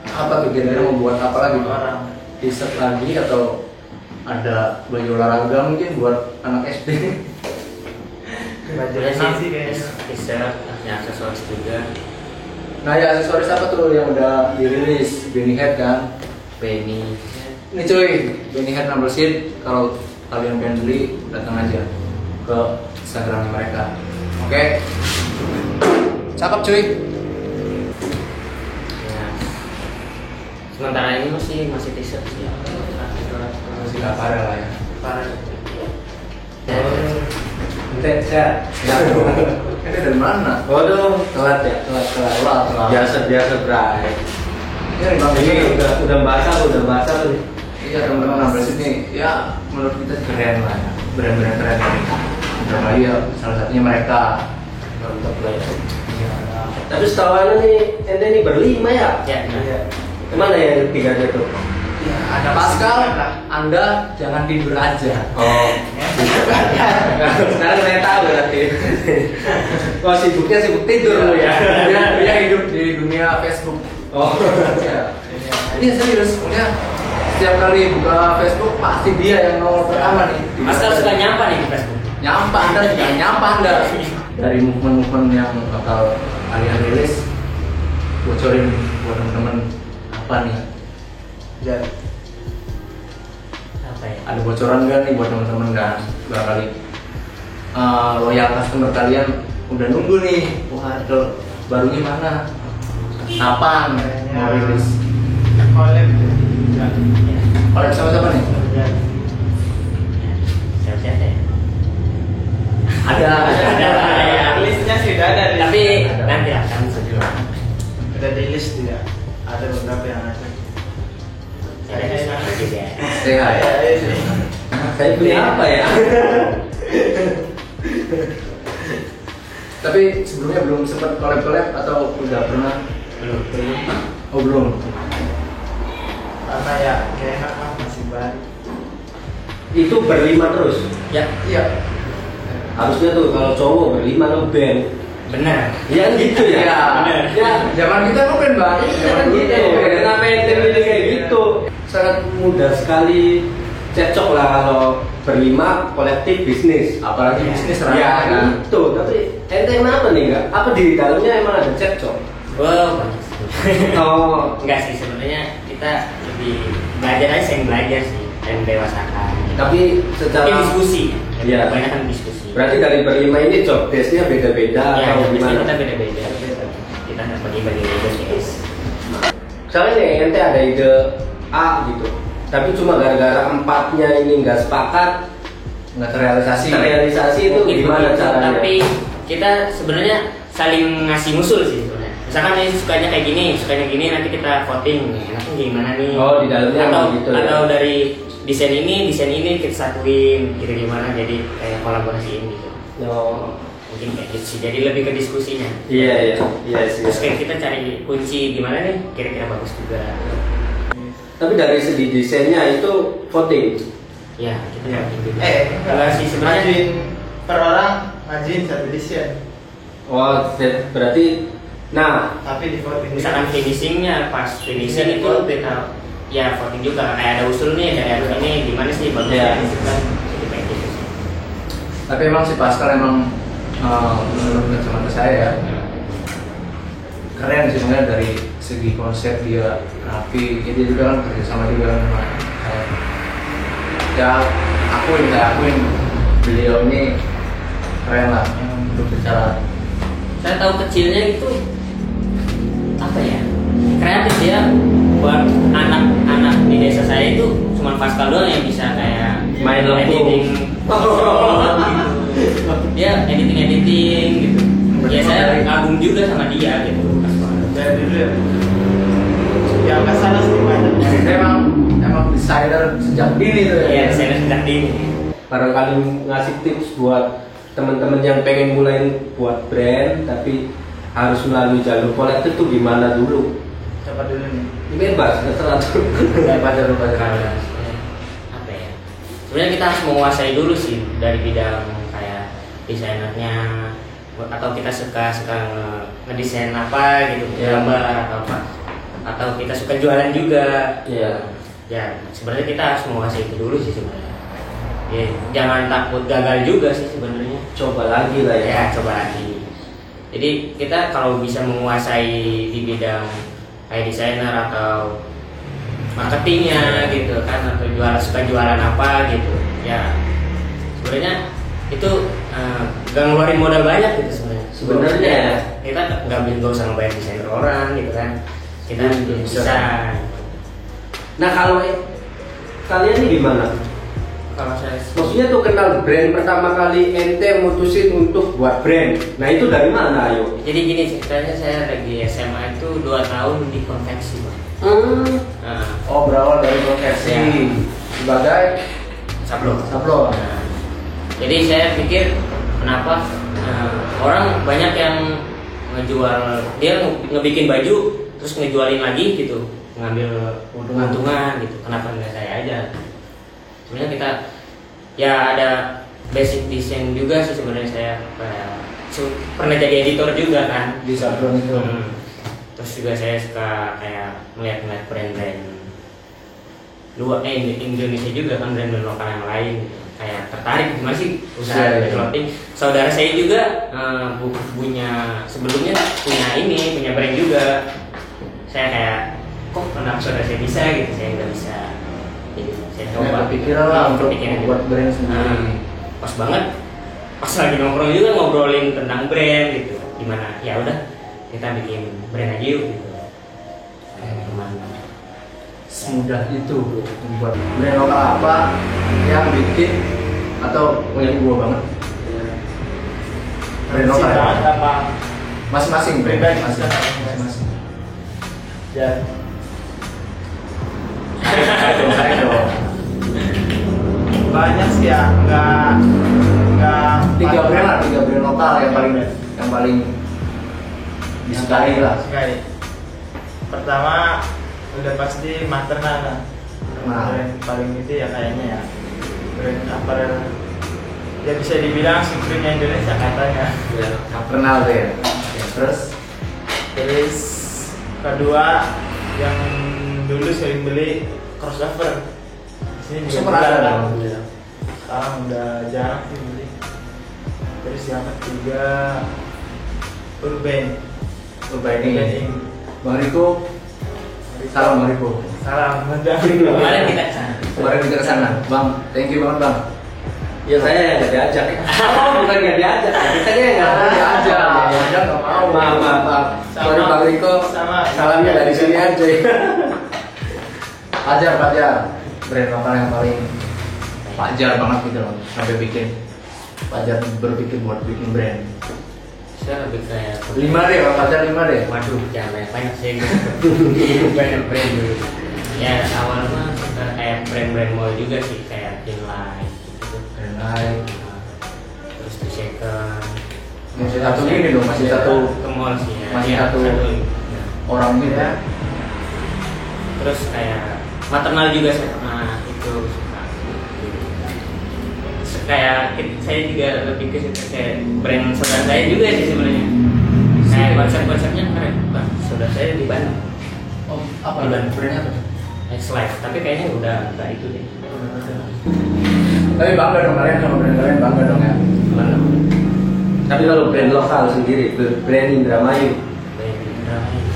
Apa tuh kira-kira mau buat apa lagi? Orang. T-shirt lagi atau ada baju olahraga mungkin buat anak SD? Baju Udah nasi kayaknya. T-shirt, ya aksesoris juga. Nah ya aksesoris apa tuh yang udah dirilis? Benny Head kan? Benny. Ini cuy, Benny Head Number Seed. Kalau kalian pengen beli, datang aja ke Instagram mereka. Oke. Cakep cuy. Ya. Sementara ini masih t-shirt sih. Masih gak parah lah ya. Parah. Bentar, saya. Ini dari mana? Waduh, telat ya. Telat. Biasa Bray. Ini bang, Ini udah basah nih. Iya teman-teman Number Seed ini ya menurut kita keren lah ya. Brand-brand keren dari Indramayu ya. Salah satunya mereka. Untuk belajar. Tapi setahu anda nih, ente nih berlima ya? Ya, Iya. Kemana ya tiganya tuh? Ya, ada Pascal, Anda jangan tidur aja. Oh, sekarang saya tahu berarti. Oh, sibuk tidur lu ya? Dia hidup di dunia Facebook. Oh, Ya. Ini serius, punya setiap kali buka Facebook pasti dia yang nomor pertama nih. Pascal suka nyampah nih di Facebook. Nyampah Anda juga nyampah Anda. Dari movement-movement yang bakal kalian rilis, bocorin buat teman-teman apa nih Jar. Apa ya? Ada bocoran nggak nih buat teman-teman kan? Barangkali loyal customer kalian udah nunggu nih. Wah, itu barunya mana? Kapan mau rilis? Collab Jar. Ya. Collab sama siapa nih? Jar. Siapa ya? Ada. ya. Listnya sudah ada. Tapi Ada. nanti akan sejuk. Udah di list dia. Ada beberapa yang ada. Saya juga. Sehat. Saya beli apa ya? Tapi sebelumnya belum sempat collab atau udah pernah? Belum. Oh belum. Karena ya kayak enak lah masih baru. Itu berlima terus. Ya, Iya. Harusnya tuh kalau cowok berlima lo band. benar. Ya gitu ya. Iya. Bener. Ya, Zaman kita bukan bang. jangan gitu. Kenapa ente milih kayak gitu? Sangat mudah sekali cecok lah kalau berlima kolektif bisnis. Apalagi bisnis raya Ya kan. itu, tapi ente kenapa nih enggak? Apa di dalamnya emang ada cecok? Wow, banyak sih. Oh, Enggak sih, sebenarnya kita lebih belajar aja, sering belajar sih dan dewasakan. tapi Mungkin secara diskusi. Iya. Kebanyakan diskusi. berarti dari berlima ini job desk-nya beda-beda Ya, atau biasanya gimana? kita beda-beda. Kita bagi-bagi tugas. Misalnya nih ente ada ide A gitu, tapi cuma gara-gara empatnya ini nggak sepakat, Nggak terrealisasi. terrealisasi itu Mungkin gimana begitu, caranya? tapi kita sebenarnya saling ngasih usul sih sebenarnya. Misalkan ini sukanya kayak gini, sukanya gini, nanti kita voting. Enaknya gimana nih? Oh, di dalamnya atau, emang gitu ya? atau dari desain ini kita satuin, kira gimana? Jadi kayak kolaborasiin gitu. Oh, Mungkin kayak gitu sih. Jadi lebih ke diskusinya. iya sih. Terus kayak kita cari kunci gimana nih? Kira-kira bagus juga. Tapi dari segi desainnya itu voting. Ya, kita Iya. voting juga. Eh, Enggak sih sebenarnya. ngajuin per orang ngajuin satu desain. Oh, berarti, nah, Tapi di voting Misalkan finishingnya pas finishing itu kita ya voting juga kayak ada usul nih dari harus ini gimana sih bagusnya Iya. gitu kan. Jadi kayak gitu sih. Tapi emang si Pascal emang menurut kacamata saya ya keren sih sebenarnya dari segi konsep dia rapi. Jadi juga kan kerjasama juga kan sama saya. Ya akuin beliau ini keren lah untuk bicara. Saya tahu kecilnya itu apa ya, kreatif ya, buat anak-anak di desa saya itu cuma Pascal doang yang bisa kayak Main lampu. editing gitu. Dia editing gitu. Ya saya kagum juga sama dia gitu. Pascal. dari dulu ya. Ya nggak salah sih banyak. Emang desainer sejak dini tuh Iya, ya. saya sejak dini. barangkali ngasih tips buat teman-teman yang pengen mulai buat brand tapi harus melalui jalur kolektif tuh gimana dulu? Coba dulu nih. Ini bebas, nggak teratur. Baca. Kalau apa ya, sebenarnya kita harus menguasai dulu sih dari bidang kayak desainernya, atau kita suka ngedesain apa gitu, Ya. gambar atau apa, atau kita suka jualan juga. Iya. Ya sebenarnya kita harus menguasai itu dulu sih sebenarnya. Ya, jangan takut gagal juga sih sebenarnya. Coba lagi lah ya. Ya coba lagi. Jadi kita kalau bisa menguasai di bidang kayak desainer atau marketingnya gitu kan, atau suka jualan apa gitu ya, sebenarnya itu nggak ngeluarin modal banyak gitu sebenarnya. Sebenarnya kita nggak usah ngebayar desainer orang gitu kan, kita bisa. Nah kalau kalian ini gimana? Kalau saya Maksudnya tuh kenal brand pertama kali ente mutusin untuk buat brand. Nah itu dari mana ayo? jadi gini ceritanya, saya lagi SMA itu 2 tahun di konveksi Bang. Nah, Oh berawal dari konversi Ya. sebagai sablon. sablon. Nah, jadi saya pikir kenapa orang banyak yang ngejual, dia ngebikin baju terus ngejualin lagi gitu, ngambil keuntungan gitu. Kenapa nggak saya aja? Sebenarnya kita ya ada basic design juga sih sebenarnya, saya pernah jadi editor juga kan. Di sablon itu. Terus juga saya suka kayak melihat brand-brand luar Indonesia juga kan, brand-brand lokal yang lain gitu. Kayak tertarik gimana sih usaha Iya. clothing. Saudara saya juga sebelumnya punya brand juga. Saya kayak kok kenapa saudara saya bisa gitu, saya nggak bisa. Jadi saya Coba coba kepikiran lah untuk kepikiran membuat brand sendiri. Nah, pas banget pas lagi nongkrong juga ngobrolin tentang brand gitu, gimana ya udah kita bikin brand aja yuk gitu. Cuman Semudah itu membuat brand lokal apa yang bikin atau ini gua banget brand lokal Sih, banget apa masing-masing brand Pribadi, masing-masing. ya Ayo. banyak sih ya, nggak Tiga brand lokal yang paling disukai lah. Disukai. Pertama udah pasti Maternal kan. Nah. Brand paling itu ya kayaknya ya. Brand apparel ya bisa dibilang Supreme Indonesia katanya. ya, Pernah tuh ya. Terus Terus kedua yang dulu sering beli crossover. Di sini juga Super ada jarang. dong. Sekarang udah jarang sih beli. Terus yang ketiga Urban. Urban ini. Bang Riko, salam Bang Riko. Salam mendang. kemarin kita kesana. Kemarin kita kesana, Bang. Thank you banget Bang. Ya saya yang nggak diajak. Oh, bukan nggak diajak. Kita yang nggak mau diajak. Diajak nggak mau. Maaf. Sorry Bang Riko. Sama. Salamnya dari sini aja. Pajar. Brand lokal yang paling Pajar banget gitu loh. Sampai bikin Pajar berpikir buat bikin brand. Saya lebih kayak 5 deh, Bang Pajar 5 deh. waduh jangan banyak sih gitu. Banyak brand dulu ya, awal mah suka kayak brand-brand mall juga sih, kayak Inline gitu. Brand lain. Terus The Second Masih satu gini dong, masih satu ke mall sih ya. masih Iya, satu ya. orang gitu ya. Terus kayak Maternal juga saya pernah itu suka. Kayak saya juga lebih ke suka kayak brand saudara saya juga sih sebenarnya. Kayak konsep-konsepnya keren. Bang, saudara saya di Bandung. Oh, apa? Di Bandung. Brandnya apa? Live, tapi kayaknya udah nggak itu deh. Tapi bangga dong kalian sama brand kalian, bangga dong ya. Bandung. Tapi kalau brand lokal sendiri, brand Indramayu,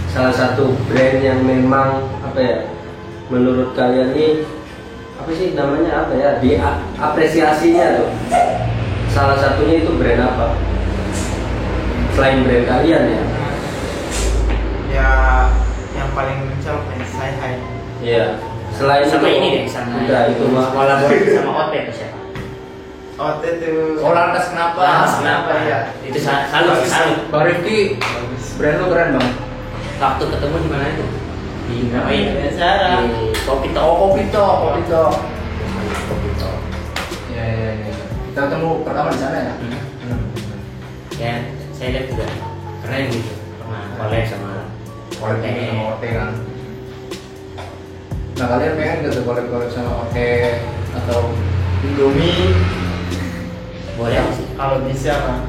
salah satu brand yang memang apa ya, menurut kalian ini apa sih namanya apa ya, diapresiasinya tuh, salah satunya itu brand apa selain brand kalian ya? Ya yang paling mencolok saya Hai. Iya, selain Sama itu ini deh, sama udah itu mah kolaborasi sama OT itu siapa? OT tuh. Oh lantas kenapa? Lantas kenapa ya? Itu salut. Bang Rifki, brand lu keren bang. Waktu ketemu di mana itu? Di Indramayu. Di acara. Di Kopito. Kopito. Kopito. Ya. Kita ketemu pertama di sana ya. Ya, saya lihat juga keren gitu. Pernah collab sama Collab juga sama OT kan. Nah kalian pengen nggak tuh collab sama OT atau Indomie boleh sih. kalau bisa mah.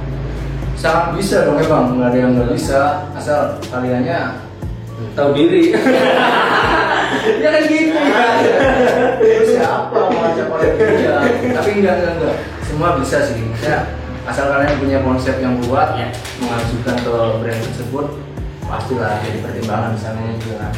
sangat bisa dong ya bang, nggak ada yang nggak bisa asal kaliannya tahu diri. ya kan gitu ya. Terus siapa mau ajak collab dia? Tapi enggak. Semua bisa sih. Ya, asal kalian punya konsep yang kuat, Ya. mengajukan ke brand tersebut, pastilah jadi pertimbangan di sana juga.